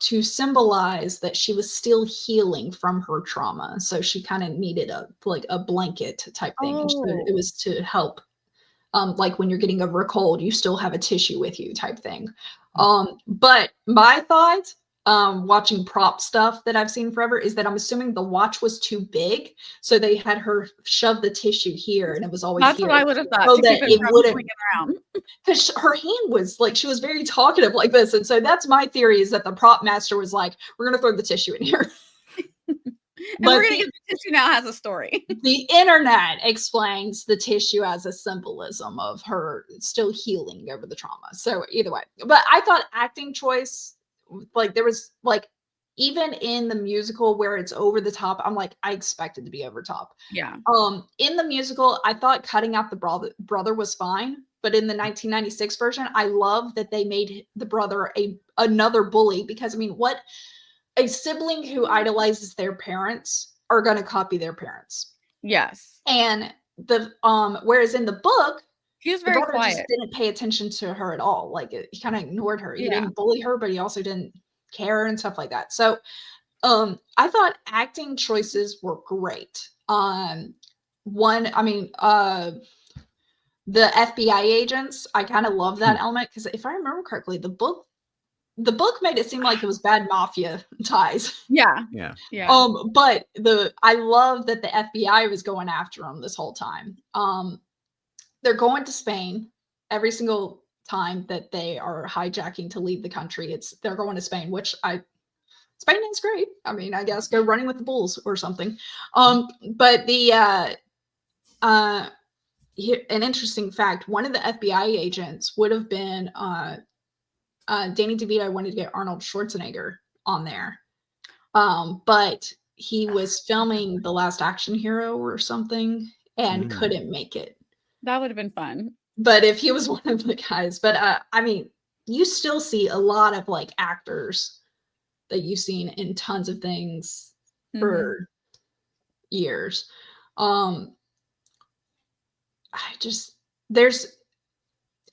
to symbolize that she was still healing from her trauma. So she kind of needed a blanket type thing. And so it was to help, like when you're getting over a cold, you still have a tissue with you type thing. But my thought, watching prop stuff that I've seen forever, is that I'm assuming the watch was too big. So they had her shove the tissue here and it was always That's here. what I would have thought, So to that keep it from wouldn't, swinging around. because her hand was like, she was very talkative like this. And so that's my theory, is that the prop master was like, we're going to throw the tissue in here. And we're going to get the tissue now has a story. The internet explains the tissue as a symbolism of her still healing over the trauma. So either way, but I thought acting choice, like there was like, even in the musical where it's over the top, I'm like, I expected to be over top. Yeah. In the musical, I thought cutting out the brother was fine. But in the 1996 version, I love that they made the brother another bully, because I mean, what a sibling who idolizes their parents are going to copy their parents. Yes. And whereas in the book, he was the very brother quiet. just didn't pay attention to her at all. Like he kind of ignored her. He Yeah. didn't bully her, but he also didn't care and stuff like that. So I thought acting choices were great. The FBI agents, I kind of love that element, because if I remember correctly, the book made it seem like it was bad mafia ties. Yeah. But I love that the FBI was going after them this whole time. They're going to Spain every single time that they are hijacking to leave the country. They're going to Spain, which Spain is great. I mean, I guess go running with the bulls or something. But an interesting fact, one of the FBI agents would have been Danny DeVito wanted to get Arnold Schwarzenegger on there. But he was filming The Last Action Hero or something and couldn't make it. That would have been fun. But if he was one of the guys, but I mean, you still see a lot of like actors that you've seen in tons of things for years.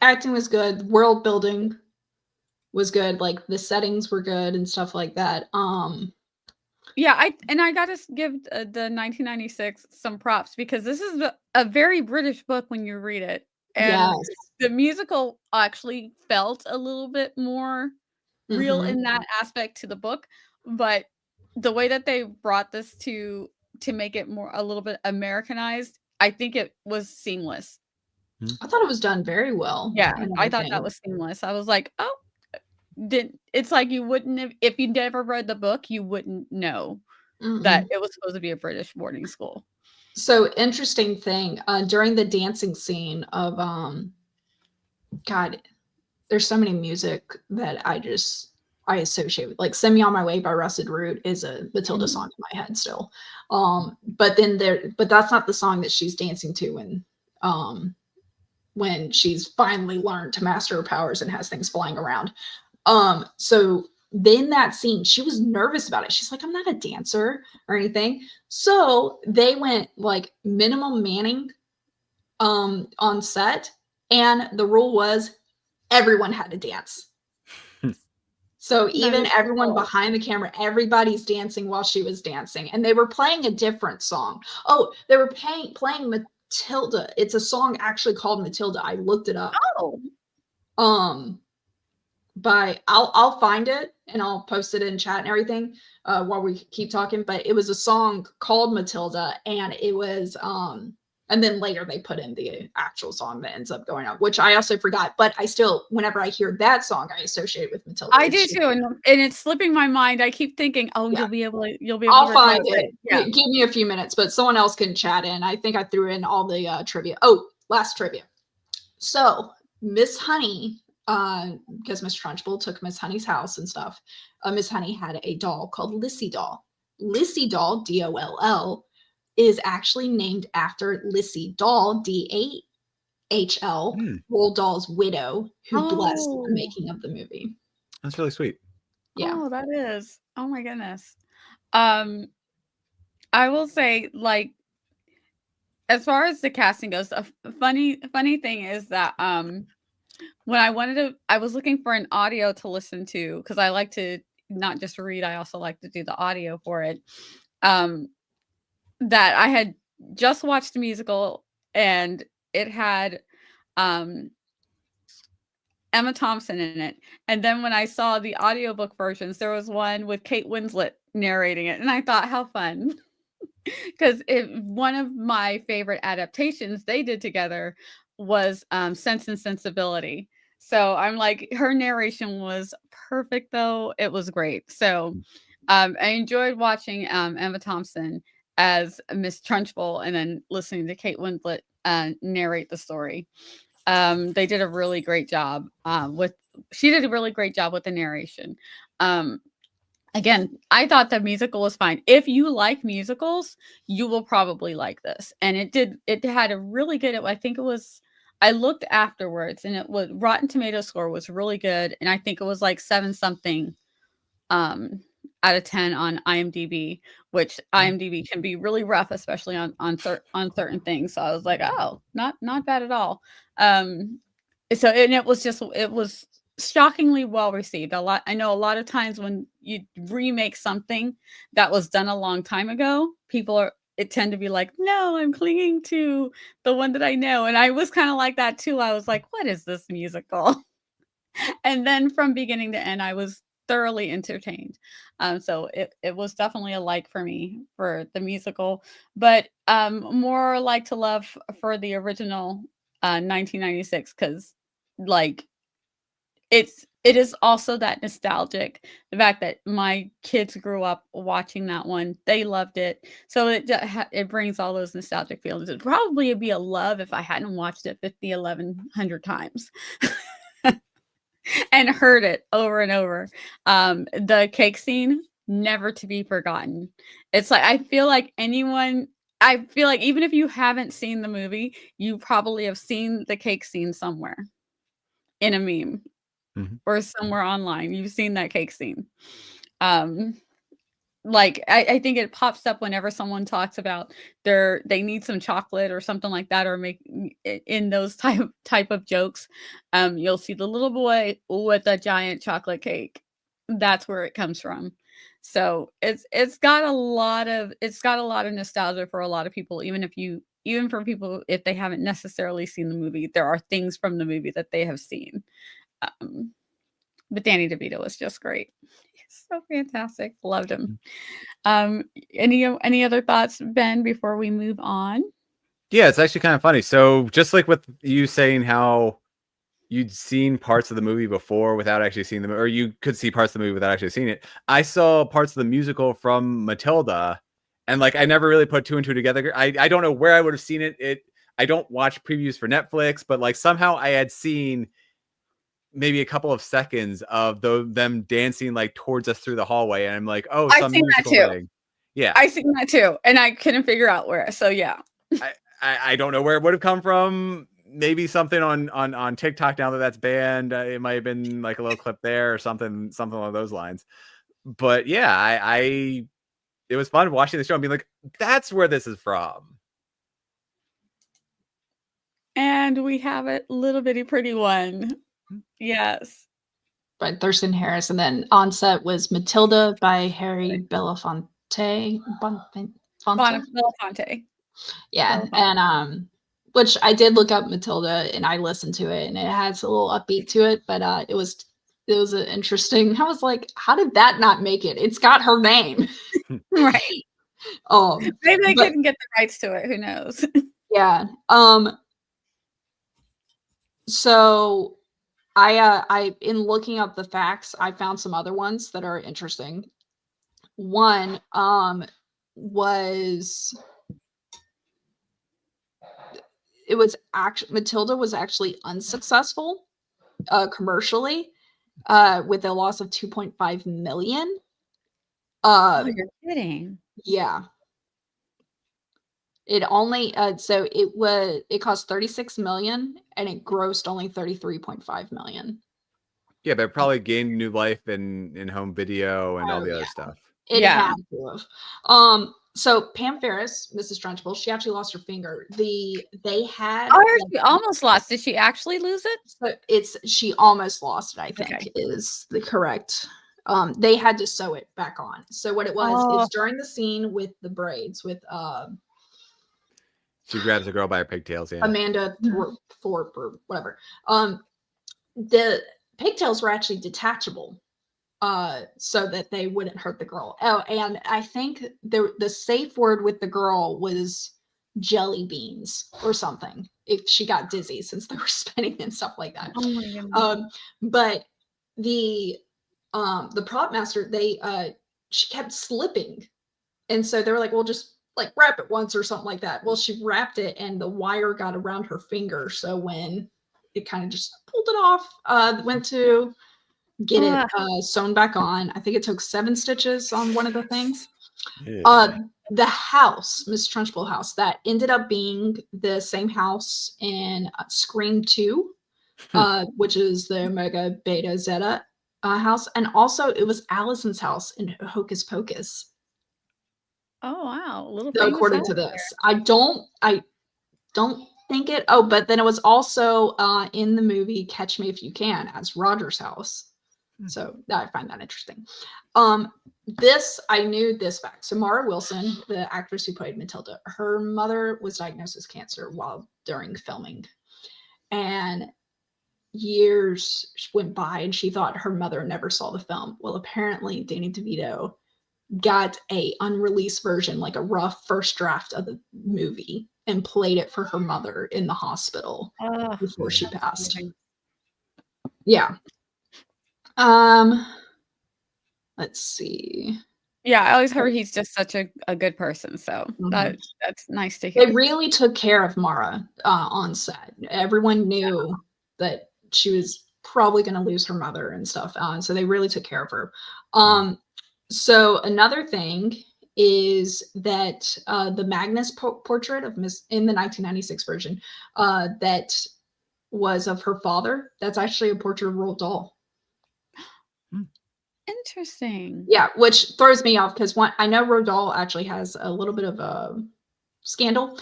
Acting was good. World building was good. Like the settings were good and stuff like that. Yeah, I gotta give the 1996 some props, because this is a very British book when you read it. And the musical actually felt a little bit more real in that aspect to the book. But the way that they brought this to make it a little bit Americanized, I think it was seamless. I thought it was done very well. Yeah, I thought that was seamless. I was like, oh, it's like you wouldn't have, if you never read the book, you wouldn't know that it was supposed to be a British boarding school. So interesting thing, during the dancing scene of God, there's so many music that I just I associate with. Like Send Me On My Way by Rusted Root is a Matilda Mhm. song in my head still. But that's not the song that she's dancing to when she's finally learned to master her powers and has things flying around. So then that scene, she was nervous about it. She's like, I'm not a dancer or anything. So they went like minimum manning on set, and the rule was everyone had to dance. So That even is everyone cool. behind the camera, everybody's dancing while she was dancing, and they were playing a different song. Oh, they were playing Matilda. It's a song actually called Matilda. I looked it up. Oh. By I'll find it and I'll post it in chat and everything while we keep talking. But it was a song called Matilda, and it was and then later they put in the actual song that ends up going on, which I also forgot. But I still, whenever I hear that song, I associate with Matilda. I do too, and it's slipping my mind. I keep thinking, oh, Yeah. you'll be able I'll to recall find it. Yeah. Give me a few minutes, but someone else can chat in. I think I threw in all the trivia. Oh, last trivia. So Miss Honey, because Miss Trunchbull took Miss Honey's house and stuff, Miss Honey had a doll called Lissy Doll. Lissy Doll, Doll, is actually named after Lissy Doll, Dahl, Roald Dahl's widow, who blessed the making of the movie. That's really sweet. Yeah. Oh, that is. Oh my goodness. I will say, like, as far as the casting goes, a funny thing is that when I was looking for an audio to listen to, because I like to not just read, I also like to do the audio for it. That I had just watched the musical, and it had Emma Thompson in it. And then when I saw the audiobook versions, there was one with Kate Winslet narrating it. And I thought, how fun. Because one of my favorite adaptations they did together was Sense and Sensibility. So I'm like, her narration was perfect, though. It was great. So I enjoyed watching Emma Thompson as Miss Trunchbull and then listening to Kate Winslet narrate the story. They did a really great job she did a really great job with the narration. Again, I thought the musical was fine. If you like musicals, you will probably like this. And it had a really good, I think it was, I looked afterwards, and it was Rotten Tomato score was really good. And I think it was like 7 something out of 10 on IMDb, which IMDb can be really rough, especially on certain things. So I was like, oh, not bad at all. So, and it was shockingly well received. I know a lot of times when you remake something that was done a long time ago, people tend to be like, no, I'm clinging to the one that I know. And I was kind of like that too. I was like, what is this musical? And then from beginning to end, I was thoroughly entertained. So it was definitely a like for me for the musical, but more like to love for the original 1996, because like it is also that nostalgic, the fact that my kids grew up watching that one, they loved it, so it brings all those nostalgic feelings. It'd probably be a love if I hadn't watched it 50 1100 times and heard it over and over. The cake scene, never to be forgotten. It's like I feel like even if you haven't seen the movie, you probably have seen the cake scene somewhere in a meme or somewhere online. You've seen that cake scene. Like I think it pops up whenever someone talks about they need some chocolate or something like that, or make in those type of jokes. You'll see the little boy with a giant chocolate cake. That's where it comes from. So it's got a lot of nostalgia for a lot of people, even for people if they haven't necessarily seen the movie. There are things from the movie that they have seen. But Danny DeVito was just great. He's so fantastic. Loved him. Any other thoughts, Ben, before we move on? Yeah, it's actually kind of funny. So just like with you saying how you'd seen parts of the movie before without actually seeing them, or you could see parts of the movie without actually seeing it. I saw parts of the musical from Matilda, and like I never really put 2 and 2 together. I don't know where I would have seen it. I don't watch previews for Netflix, but like somehow I had seen maybe a couple of seconds of them dancing like towards us through the hallway, and I'm like, oh, I've some seen that musical too. thing. Yeah, I seen that too, and I couldn't figure out where. So yeah, I don't know where it would have come from. Maybe something on TikTok now that that's banned. It might have been like a little clip there or something along those lines. But yeah, it was fun watching the show and being like, that's where this is from. and we have a little bitty pretty one. Yes, by Thurston Harris, and then on set was Matilda by Harry Belafonte. Fonte? Belafonte. Yeah, Belafonte. and which I did look up Matilda and I listened to it, and it has a little upbeat to it, but it was an interesting. I was like, how did that not make it? It's got her name. Right. Maybe they but couldn't get the rights to it. Who knows? yeah. So I in looking up the facts, I found some other ones that are interesting. One was it was actually Matilda was actually unsuccessful commercially with a loss of 2.5 million. Oh, you're kidding. Yeah. It only so it cost 36 million and it grossed only 33.5 million. Yeah, but it probably gained new life in home video and all the other stuff. It had to have. So Pam Ferris, Mrs. Trunchbull, she actually lost her finger. They had she almost lost. Did she actually lose it? So she almost lost it, I think, is the correct. They had to sew it back on. So what it was is during the scene with the braids with she grabs a girl by her pigtails, yeah. Amanda Thorpe or whatever. The pigtails were actually detachable. So that they wouldn't hurt the girl. Oh, and I think the safe word with the girl was jelly beans or something if she got dizzy, since they were spinning and stuff like that. Oh my goodness. But the prop master, she kept slipping, and so they were like, "Well, just like wrap it once or something like that." Well, she wrapped it, and the wire got around her finger, so when it kind of just pulled it off, went to get it sewn back on. I think it took 7 stitches on one of the things. Yeah. The house, Miss Trunchbull house, that ended up being the same house in Scream 2, which is the Omega Beta Zeta house. And also it was Allison's house in Hocus Pocus. Oh, wow. A little So according to this. I don't think it. Oh, but then it was also in the movie Catch Me If You Can as Roger's house. So I find that interesting. I knew this fact. So Mara Wilson, the actress who played Matilda, her mother was diagnosed with cancer during filming, and years went by, and she thought her mother never saw the film. Well, apparently Danny DeVito got a unreleased version, like a rough first draft of the movie, and played it for her mother in the hospital before she passed. Yeah. Let's see. Yeah, I always heard he's just such a good person, so that's nice to hear. They really took care of Mara on set. Everyone knew that she was probably going to lose her mother and stuff, so they really took care of her. So another thing is that the Magnus portrait of Miss in the 1996 version that was of her father, that's actually a portrait of Roald Dahl. Interesting. Yeah, which throws me off because I know Roald Dahl actually has a little bit of a scandal,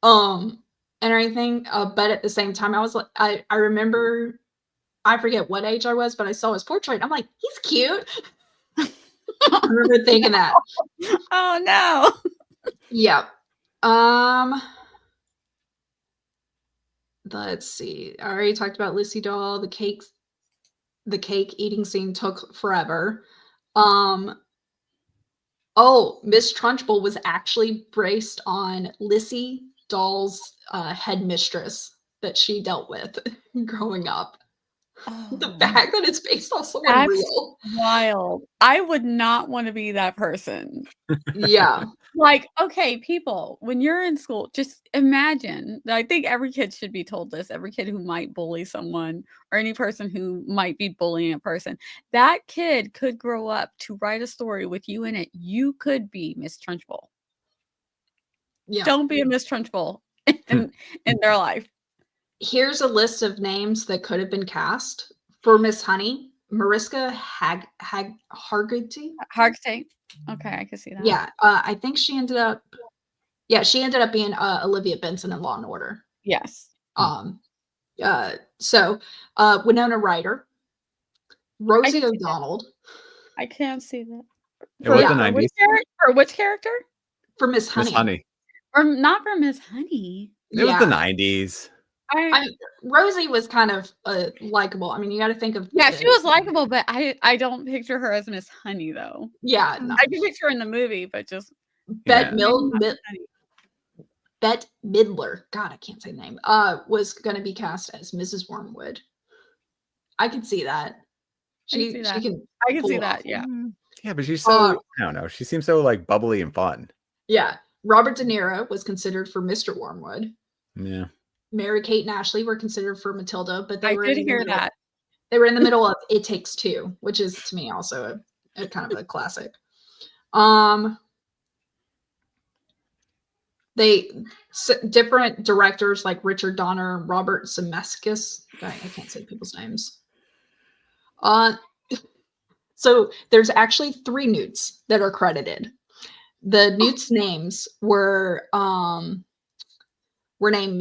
and everything. But at the same time, I was like, I remember, I forget what age I was, but I saw his portrait. And I'm like, he's cute. I remember thinking that. Oh no. Yeah. Let's see. I already talked about Lucy Dahl. The cake eating scene took forever. Miss Trunchbull was actually based on Lissy Dahl's headmistress that she dealt with growing up. The Oh, fact that it's based off someone that's real. wild. I would not wanna be that person. Yeah. Like, okay, people, when you're in school, just imagine I think every kid should be told this, every kid who might bully someone or any person who might be bullying a person. That kid could grow up to write a story with you in it. You could be Miss Trunchbull. Yeah. Don't be a Miss Trunchbull Hmm. in their life. Here's a list of names that could have been cast for Miss Honey. Mariska Hargitay. Harksay. Okay, I can see that. Yeah, I think she ended up. Yeah, she ended up being Olivia Benson in Law and Order. Yes. Um, so Winona Ryder, I Rosie can see that. O'Donnell I can see that. It was Yeah. the For which 90s. For which character? for Miss Miss Honey. Honey. Or not for Miss Honey. It was the Yeah, 90s. I mean, Rosie was kind of likable. I mean, you got to think of Yeah, she was likable, but I don't picture her as Miss Honey, though. yeah, no. I can picture her in the movie, but just Bette Yeah. Bette Midler. God, I can't say the name. Was going to be cast as Mrs. Wormwood. I can see that. I can see that. She can. I can pull see it that, off. yeah. Yeah, but she's so I don't know. She seems so like bubbly and fun. Yeah. Robert De Niro was considered for Mr. Wormwood. Yeah. Mary-Kate and Ashley were considered for Matilda, but they I were did in the hear middle. that. They were in the middle of It Takes Two, which is to me also a kind of a classic. Different directors like Richard Donner and Robert Zemeckis. I can't say people's names. So there's actually 3 newts that are credited. The newts' names were named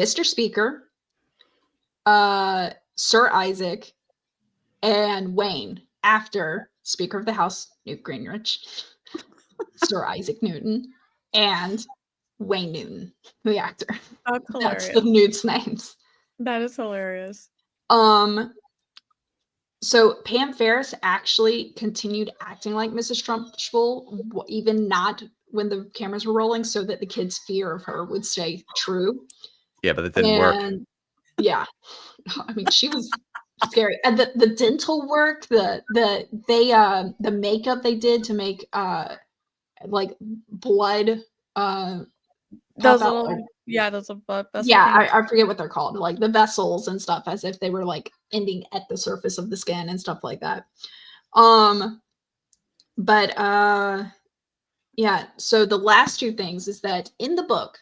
Mr. Speaker, Sir Isaac, and Wayne after Speaker of the House Newt Gingrich, Sir Isaac Newton, and Wayne Newton, the actor. That's hilarious. That's the newts' names. That is hilarious. So Pam Ferris actually continued acting like Mrs. Trunchbull, even not when the cameras were rolling, so that the kids' fear of her would stay true. Yeah, but it didn't work. Yeah, I mean, she was scary. And the dental work, the makeup they did to make like blood Those little those blood vessel yeah, things. I forget what they're called, like the vessels and stuff, as if they were like ending at the surface of the skin and stuff like that. But yeah, so the last 2 things is that in the book,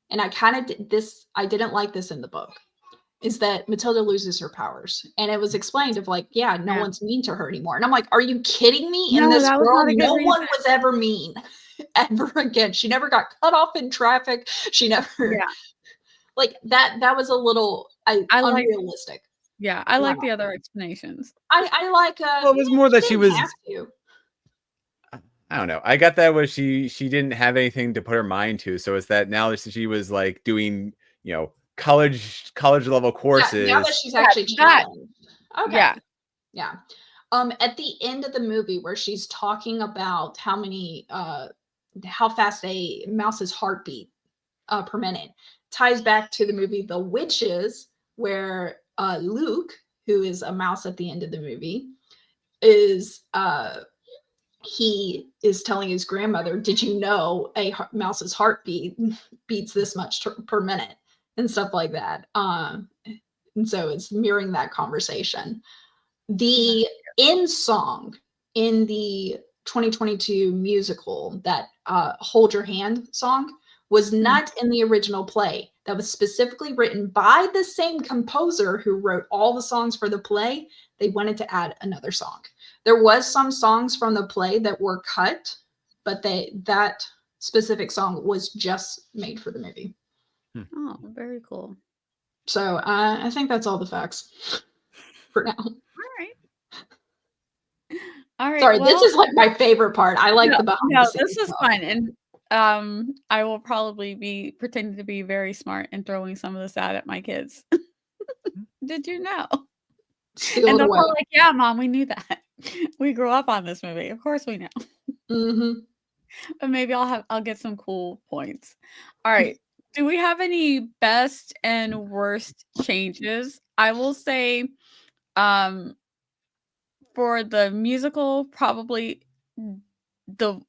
and I didn't like this in the book, is that Matilda loses her powers. And it was explained of like, no one's mean to her anymore. And I'm like, are you kidding me? In this world, no one was ever mean. Ever again. She never got cut off in traffic. She never like that was a little unrealistic. I like the other explanations. I like well, it was more that she was have to. I don't know. I got that was she didn't have anything to put her mind to. So it's that now that she was like doing, college level courses. Now that she's actually challenged. Okay. Yeah. At the end of the movie where she's talking about how fast a mouse's heartbeat per minute ties back to the movie The Witches, where Luke, who is a mouse at the end of the movie, is he is telling his grandmother, did you know a mouse's heartbeat beats this much per minute and stuff like that. And so it's mirroring that conversation. The end song in the 2022 musical, that Hold Your Hand song, was not in the original play. That was specifically written by the same composer who wrote all the songs for the play. They wanted to add another song. There was some songs from the play that were cut, but that specific song was just made for the movie. Oh, very cool. So I think that's all the facts for now. All right. Sorry, this is like my favorite part. I like the behind the scenes this is fun. And I will probably be pretending to be very smart and throwing some of this out at my kids. Did you know? And they're all like, yeah, Mom, we knew that. We grew up on this movie. Of course we know. Mm-hmm. But maybe I'll get some cool points. All right. Do we have any best and worst changes? I will say Um, for the musical, probably the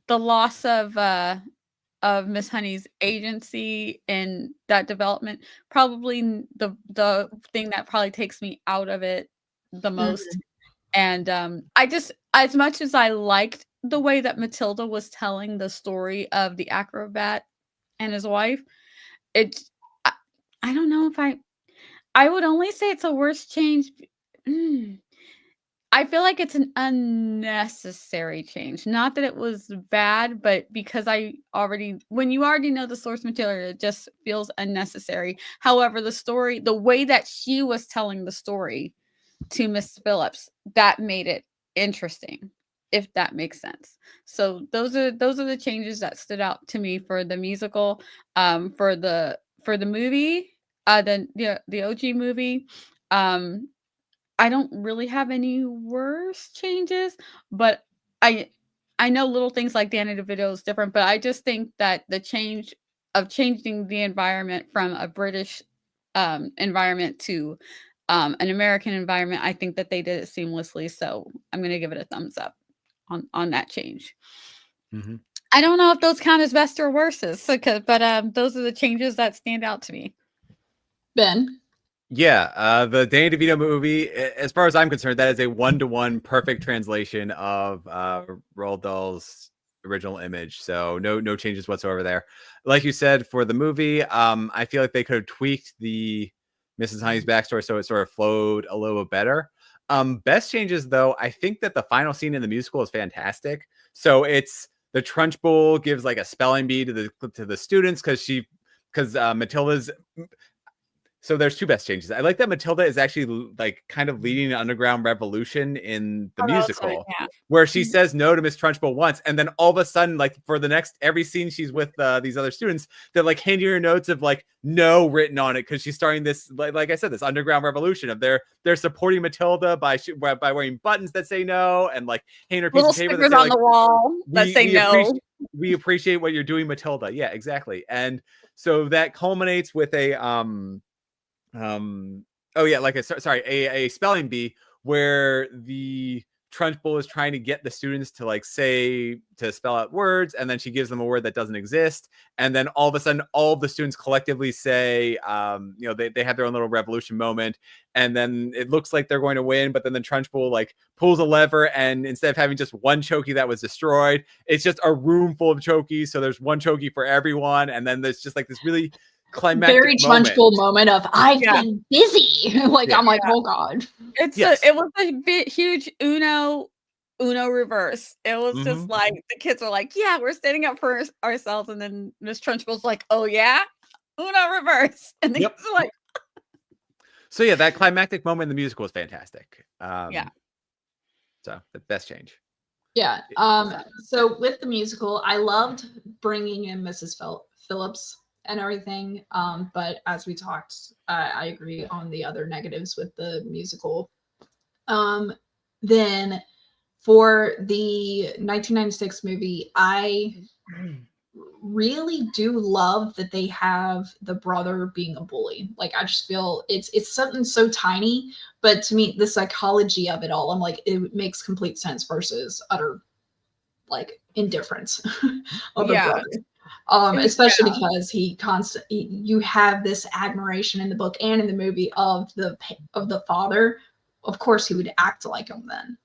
loss of Miss Honey's agency and that development, probably the thing that probably takes me out of it the most. Mhm. And I just, as much as I liked the way that Matilda was telling the story of the acrobat and his wife, it's I, I don't know if I would only say it's a worst change. Mm. I feel like it's an unnecessary change. Not that it was bad, but because when you already know the source material, it just feels unnecessary. However, the way that she was telling the story to Miss Phillips, that made it interesting, if that makes sense. So those are the changes that stood out to me for the musical. For the movie, the OG movie, um, I don't really have any worse changes, but I I know little things like Danny DeVito is different, but I just think that the change of changing the environment from a British environment to an American environment, I think that they did it seamlessly. So I'm gonna give it a thumbs up on that change. Mhm. I don't know if those count as best or worses, but those are the changes that stand out to me. Ben. Yeah, the Danny DeVito movie, as far as I'm concerned, that is a one-to-one perfect translation of Roald Dahl's original image. So no changes whatsoever there. Like you said, for the movie, I feel like they could have tweaked the Mrs. Honey's backstory so it sort of flowed a little bit better. Best changes though, I think that the final scene in the musical is fantastic. So it's the Trunchbull gives like a spelling bee to the students because Matilda's. So there's two best changes. I like that Matilda is actually like kind of leading an underground revolution in the Oh, that was fun, musical, yeah. where she Mhm. says no to Miss Trunchbull once, and then all of a sudden, like for the next every scene she's with these other students, they're like handing her notes of like no written on it because she's starting this like I said, this underground revolution of they're supporting Matilda by wearing buttons that say no and like handing her a piece Little of paper that stickers say on like the wall that we say we appreciate no. we appreciate what you're doing, Matilda. Yeah, exactly. And so that culminates with um oh yeah, like a spelling bee where the Trunchbull is trying to get the students to like say to spell out words, and then she gives them a word that doesn't exist, and then all of a sudden all of the students collectively say they have their own little revolution moment, and then it looks like they're going to win, but then the Trunchbull like pulls a lever, and instead of having just one chokey that was destroyed, it's just a room full of chokies, so there's one chokey for everyone, and then there's just like this really climactic Very moment. Trunchbull moment of I've Yeah. been busy. Like Yeah. I'm like, oh God. Yes. It was a bit huge Uno reverse. It was just Mhm. like the kids are like, "Yeah, we're standing up for ourselves," and then Miss Trunchbull's like, "Oh yeah, Uno reverse," and the Yep. kids are like, So yeah, that climactic moment in the musical is fantastic. "Yeah, So the best change. Yeah. It- So with the musical, I loved bringing in Mrs. Phillips and everything. But as we talked, I agree on the other negatives with the musical. Um, then for the 1996 movie, I really do love that they have the brother being a bully. Like I just feel it's something so tiny, but to me the psychology of it all, I'm like it makes complete sense versus utter like indifference of the yeah." brother. Yeah, Especially because you have this admiration in the book and in the movie of the father. Of course, he would act like him then.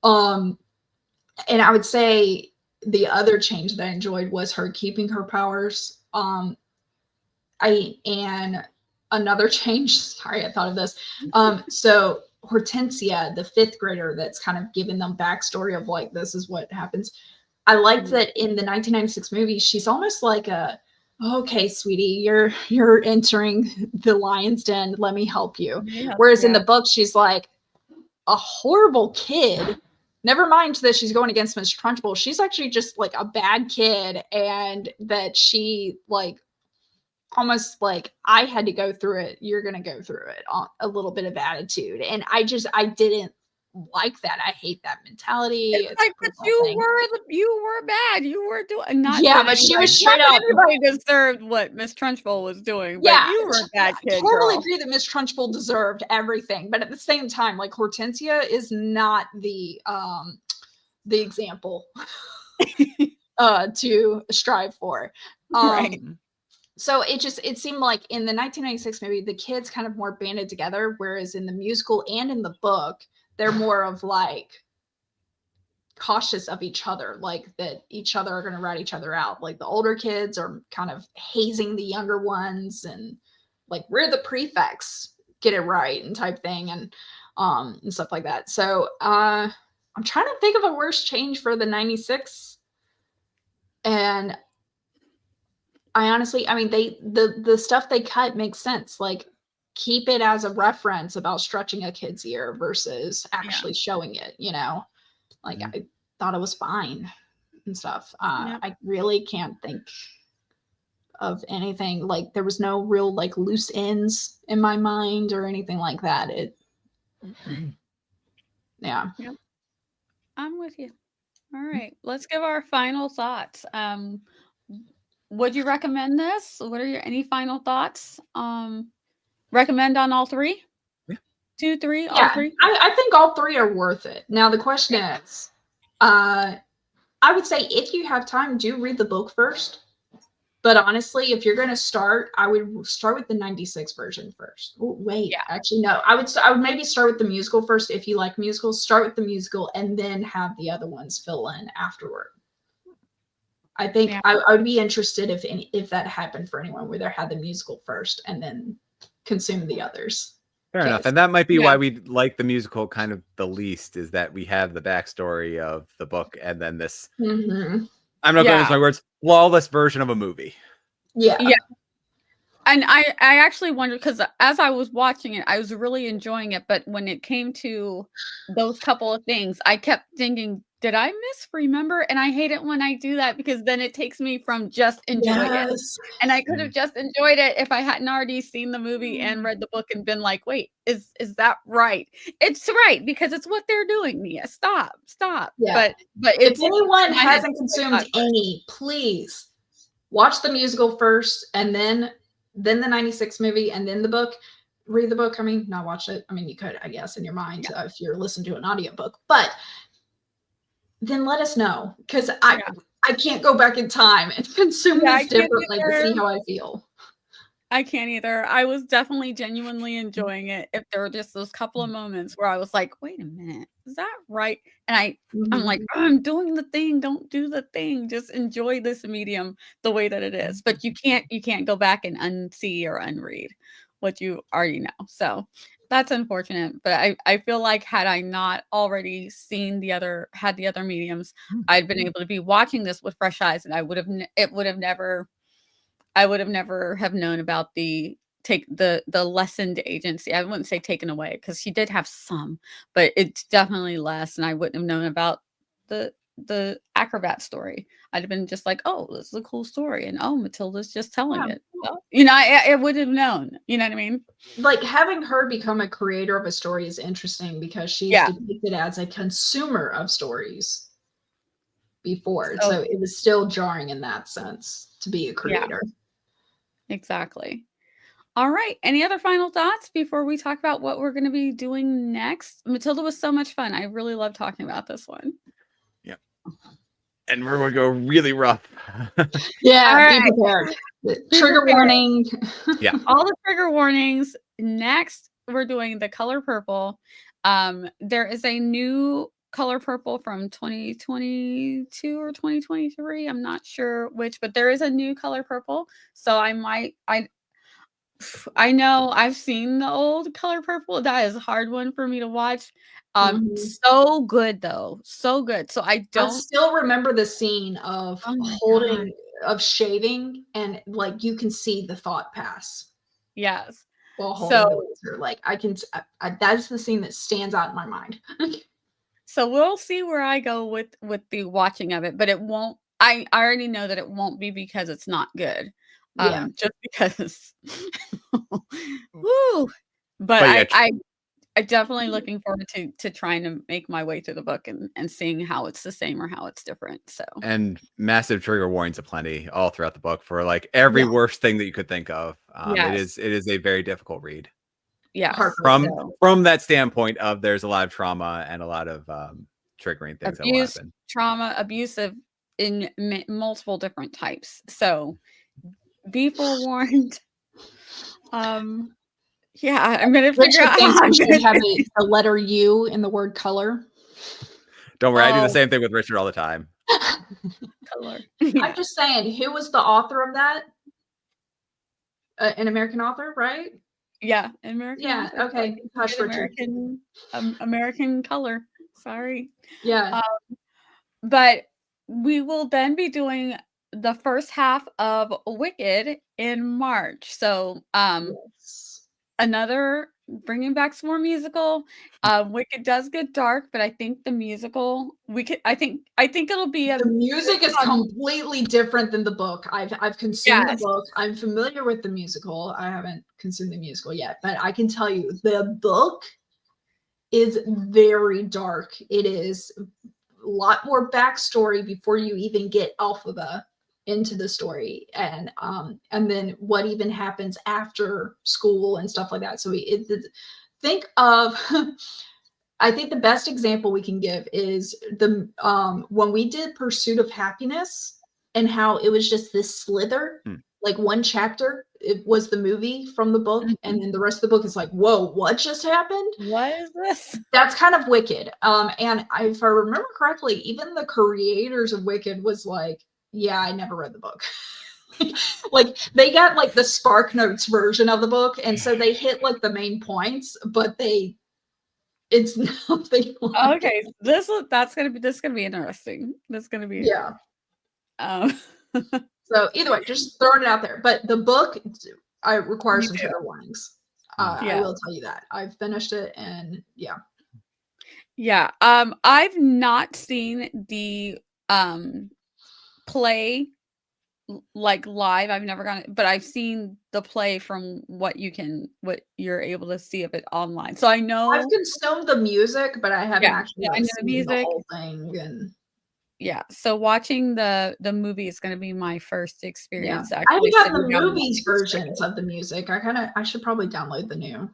Um, and I would say the other change that I enjoyed was her keeping her powers. And another change. Sorry, I thought of this. So Hortensia, the fifth grader, that's kind of giving them backstory of like this is what happens. I liked Mhm. that in the 1996 movie, she's almost like okay, sweetie, you're entering the lion's den. Let me help you. Yeah, Whereas in yeah, the book, she's like a horrible kid. Never mind that she's going against Miss Trunchbull. She's actually just like a bad kid, and that she like almost like I had to go through it. You're gonna go through it. A little bit of attitude, and I didn't. like that. I hate that mentality. It's like, but you were bad. You were doing not Yeah, that but she anybody, was straight not that up. anybody deserved what Miss Trunchbull was doing, but Yeah, you were a bad I kid, totally girl. agree that Miss Trunchbull deserved everything, but at the same time, like Hortensia is not the example to strive for. Right. So it seemed like in the 1996 movie, the kids kind of more banded together, whereas in the musical and in the book, they're more of like cautious of each other, like that each other are going to rat each other out. Like the older kids are kind of hazing the younger ones, and like, we're the prefects, get it right, and type thing, and stuff like that. So I'm trying to think of a worse change for the 96, and I honestly, I mean, the stuff they cut makes sense. Like, keep it as a reference about stretching a kid's ear versus actually showing it, you know? Like, I thought it was fine and stuff. I really can't think of anything. Like, there was no real, like, loose ends in my mind or anything like that. Yeah. Yep. I'm with you. All right. Let's give our final thoughts. Would you recommend this? What are your any final thoughts? Recommend on all three? Yeah. 2, 3, all Yeah, three? I think all three are worth it. Now, the question is, I would say if you have time, do read the book first. But honestly, if you're going to start, I would start with the 96 version first. Oh, wait, actually, no. I would maybe start with the musical first. If you like musicals, start with the musical and then have the other ones fill in afterward. I think I would be interested if that happened for anyone, where they had the musical first and then consume the others. Fair enough. And that might be why we like the musical kind of the least, is that we have the backstory of the book and then this, I'm not going to use my words, flawless version of a movie. Yeah. And I actually wondered, because as I was watching it, I was really enjoying it. But when it came to those couple of things, I kept thinking, did I misremember? And I hate it when I do that, because then it takes me from just enjoying it. And I could have just enjoyed it if I hadn't already seen the movie and read the book and been like, wait, is that right? It's right, because it's what they're doing, Mia. Stop. Yeah. But if anyone hasn't consumed any, please watch the musical first and then the 96 movie and then the book. Read the book. I mean, not watch it. I mean, you could, I guess, in your mind if you're listening to an audiobook, but then let us know, because I can't go back in time and consume this differently to see how I feel. I can't either. I was definitely genuinely enjoying it. If there were just those couple of moments where I was like, wait a minute, is that right? And I'm like, I'm doing the thing. Don't do the thing. Just enjoy this medium the way that it is. But you can't go back and unsee or unread what you already know. So that's unfortunate. But I feel like, had I not already seen the other mediums, I'd been able to be watching this with fresh eyes, and I would have never have known about the lessened agency. I wouldn't say taken away, because she did have some, but it's definitely less. And I wouldn't have known about the acrobat story. I'd have been just like, oh, this is a cool story, and oh, Matilda's just telling it. Well, I would have known. You know what I mean? Like, having her become a creator of a story is interesting, because she's depicted as a consumer of stories before, so it was still jarring in that sense to be a creator. Exactly. All right. Any other final thoughts before we talk about what we're going to be doing next? Matilda was so much fun. I really love talking about this one. Yeah. And we're going to go really rough. Be prepared. Trigger warning. All the trigger warnings. Next, we're doing The Color Purple. There is a new Color Purple from 2022 or 2023. I'm not sure which, but there is a new Color Purple. So I know I've seen the old Color Purple. That is a hard one for me to watch. So good though. So good. So I still remember the scene of of shaving, and like you can see the thought pass. Yes. While holding the razor. Like, that's the scene that stands out in my mind. So we'll see where I go with the watching of it, but it won't. I already know that it won't be because it's not good. Just because. Woo. But I definitely looking forward to trying to make my way through the book and seeing how it's the same or how it's different. So And massive trigger warnings aplenty all throughout the book for like every Yeah. worst thing that you could think of. yes, It is a very difficult read yes. Heartbreaking. So from that standpoint of there's a lot of trauma and a lot of triggering things that will abuse, happen. trauma, abusive in multiple different types. So be forewarned. Um, yeah, I'm gonna figure Richard out thinks how we I'm should gonna have do. a letter U in the word color. Don't worry, I do the Oh. same thing with Richard all the time. Color. I'm just saying, who was the author of that? An American author, right? Yeah, American Yeah. author. So I Okay. think Hush, good Richard. American color. Sorry. Yeah. But we will then be doing the first half of Wicked in March. So, Yes. another bringing back some more musical. Wicked does get dark, but I think the musical I think it'll be a The music is completely different than the book. I've consumed the yes. book. I'm familiar with the musical. I haven't consumed the musical yet, but I can tell you the book is very dark. It is a lot more backstory before you even get Alphaba into the story, and then what even happens after school and stuff like that. So think of I think the best example we can give is the when we did Pursuit of Happiness and how it was just this slither, like one chapter, it was the movie from the book, and then the rest of the book is like, whoa, what just happened? What is this? That's kind of Wicked. And if I remember correctly, even the creators of Wicked was like, yeah, I never read the book. Like they got like the Spark Notes version of the book, and so they hit like the main points, but it's nothing like Okay, it. this is gonna be interesting. This is gonna be Yeah. um So either way, just throwing it out there. But the book, I require Me some too. trigger warnings. I Yeah. will tell you that. I've finished it, and yeah. Yeah. I've not seen the play like live. I've never gone, but I've seen the play from what you're able to see of it online. So I I've know, consumed the music, but I haven't actually yeah, I like know the seen the music. whole thing. And Yeah. So watching the movie is going to be my first yeah, experience I actually haven't gotten sitting the down and movies watching this versions of the music. I should probably download the new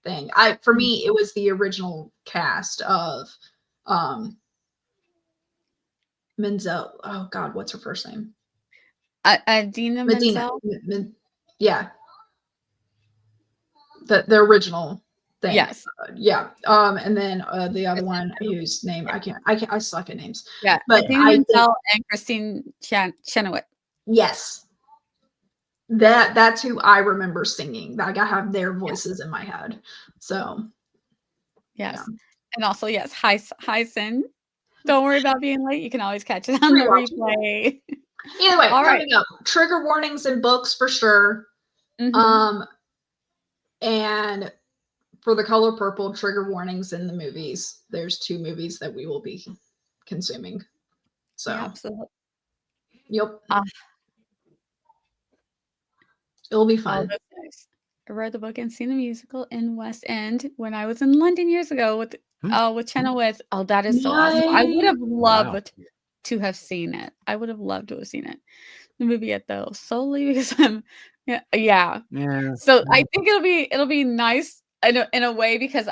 thing. For me, it was the original cast of Menzel. Oh God, what's her first name? Dina Medina. Menzel. Yeah, the original thing. Yes. Yeah. And then the other one whose name I suck at names. Yeah. But Dina I think Menzel and Christine Chenoweth. yes. That's who I remember singing. Like I have their Yeah. voices in my head. So Yes. yeah. And also, yes, hi Sin. Don't worry about being late. You can always catch it on the Rewatch it. replay. Either way, All right. coming up, trigger warnings in books for sure. Mhm. And for the color purple, trigger warnings in the movies. There's 2 movies that we will be consuming. So Yeah, absolutely. yep. Ah, It'll be oh, fun. that's nice. I read the book and seen the musical in West End when I was in London years ago with Chenoweth. Oh, that is so awesome. I would have Wow. loved to have seen it. I would have loved to have seen it. The movie yet though, solely because I'm yeah. So I think it'll be nice in a way because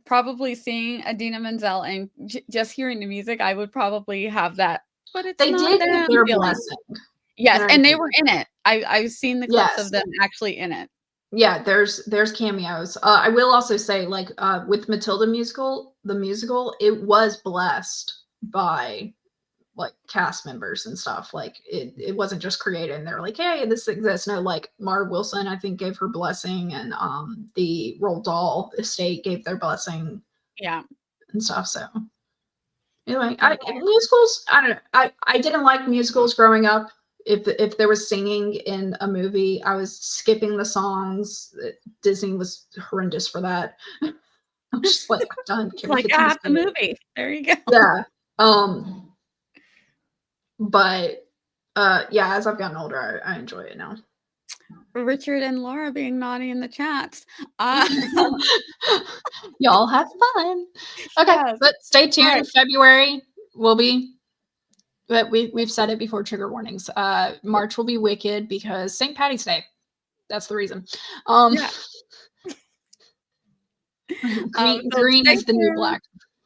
probably seeing Adina Menzel and just hearing the music, I would probably have that. But it's They not did them get their feeling. blessing. Yes, and they were in it. I've seen the clips Yes. of them actually in it. Yeah, there's cameos. I will also say, like with Matilda musical, the musical, it was blessed by like cast members and stuff. Like it wasn't just created and they're like, hey, this exists. No, like Mara Wilson, I think, gave her blessing, and the Roald Dahl estate gave their blessing. Yeah. And stuff. So anyway, musicals, I don't know. I didn't like musicals growing up. If there was singing in a movie, I was skipping the songs. Disney was horrendous for that. I'm just like, I'm done. It's Can we like get to half the the movie. There you go. Yeah. But yeah, as I've gotten older, I enjoy it now. Richard and Laura being naughty in the chats. Y'all have fun. Okay, Yes. but stay tuned. Right. February will be, but we've said it before, trigger warnings. March will be wicked because St. Patty's Day. That's the reason. Yeah. Green is the new tuned. black.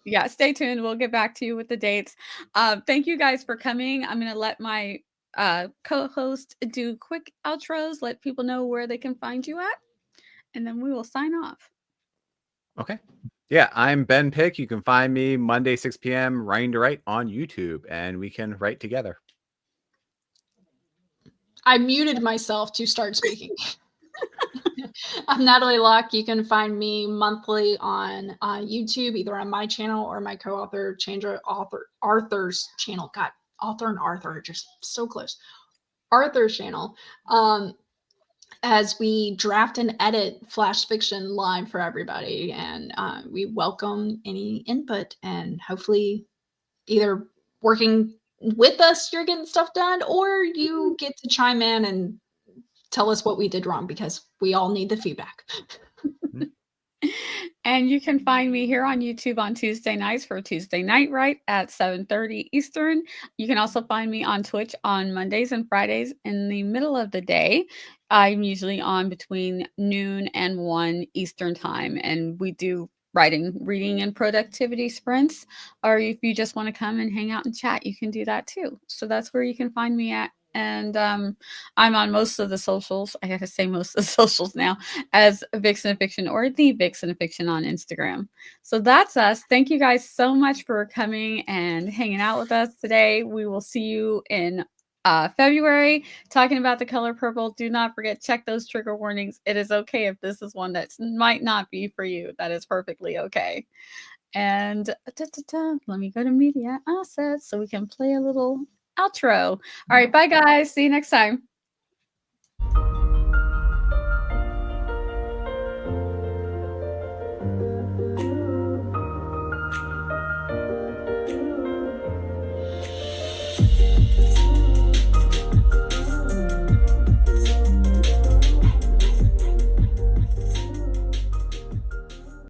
Yeah, stay tuned. We'll get back to you with the dates. Thank you guys for coming. I'm going to let my co-host do quick outros, let people know where they can find you at, and then we will sign off. Okay. Yeah, I'm Ben Pick. You can find me Monday, 6 p.m. Writing to Write on YouTube, and we can write together. I muted myself to start speaking. I'm Natalie Locke. You can find me monthly on YouTube, either on my channel or my co-author, Arthur's channel. God, author and Arthur are just so close. Arthur's channel. As we draft and edit flash fiction live for everybody, and we welcome any input, and hopefully either working with us, you're getting stuff done, or you get to chime in and tell us what we did wrong, because we all need the feedback. And you can find me here on YouTube on Tuesday nights for Tuesday Night Write at 7:30 Eastern. You can also find me on Twitch on Mondays and Fridays in the middle of the day. I'm usually on between noon and 1 Eastern time, and we do writing, reading, and productivity sprints. Or if you just want to come and hang out and chat, you can do that too. So that's where you can find me at. And I'm on most of the socials. I have to say most of the socials now as Vixen of Fiction or the Vixen of Fiction on Instagram. So that's us. Thank you guys so much for coming and hanging out with us today. We will see you in February talking about the color purple. Do not forget, check those trigger warnings. It is okay if this is one that might not be for you. That is perfectly okay. And let me go to media assets so we can play a little outro. All right, bye guys. See you next time.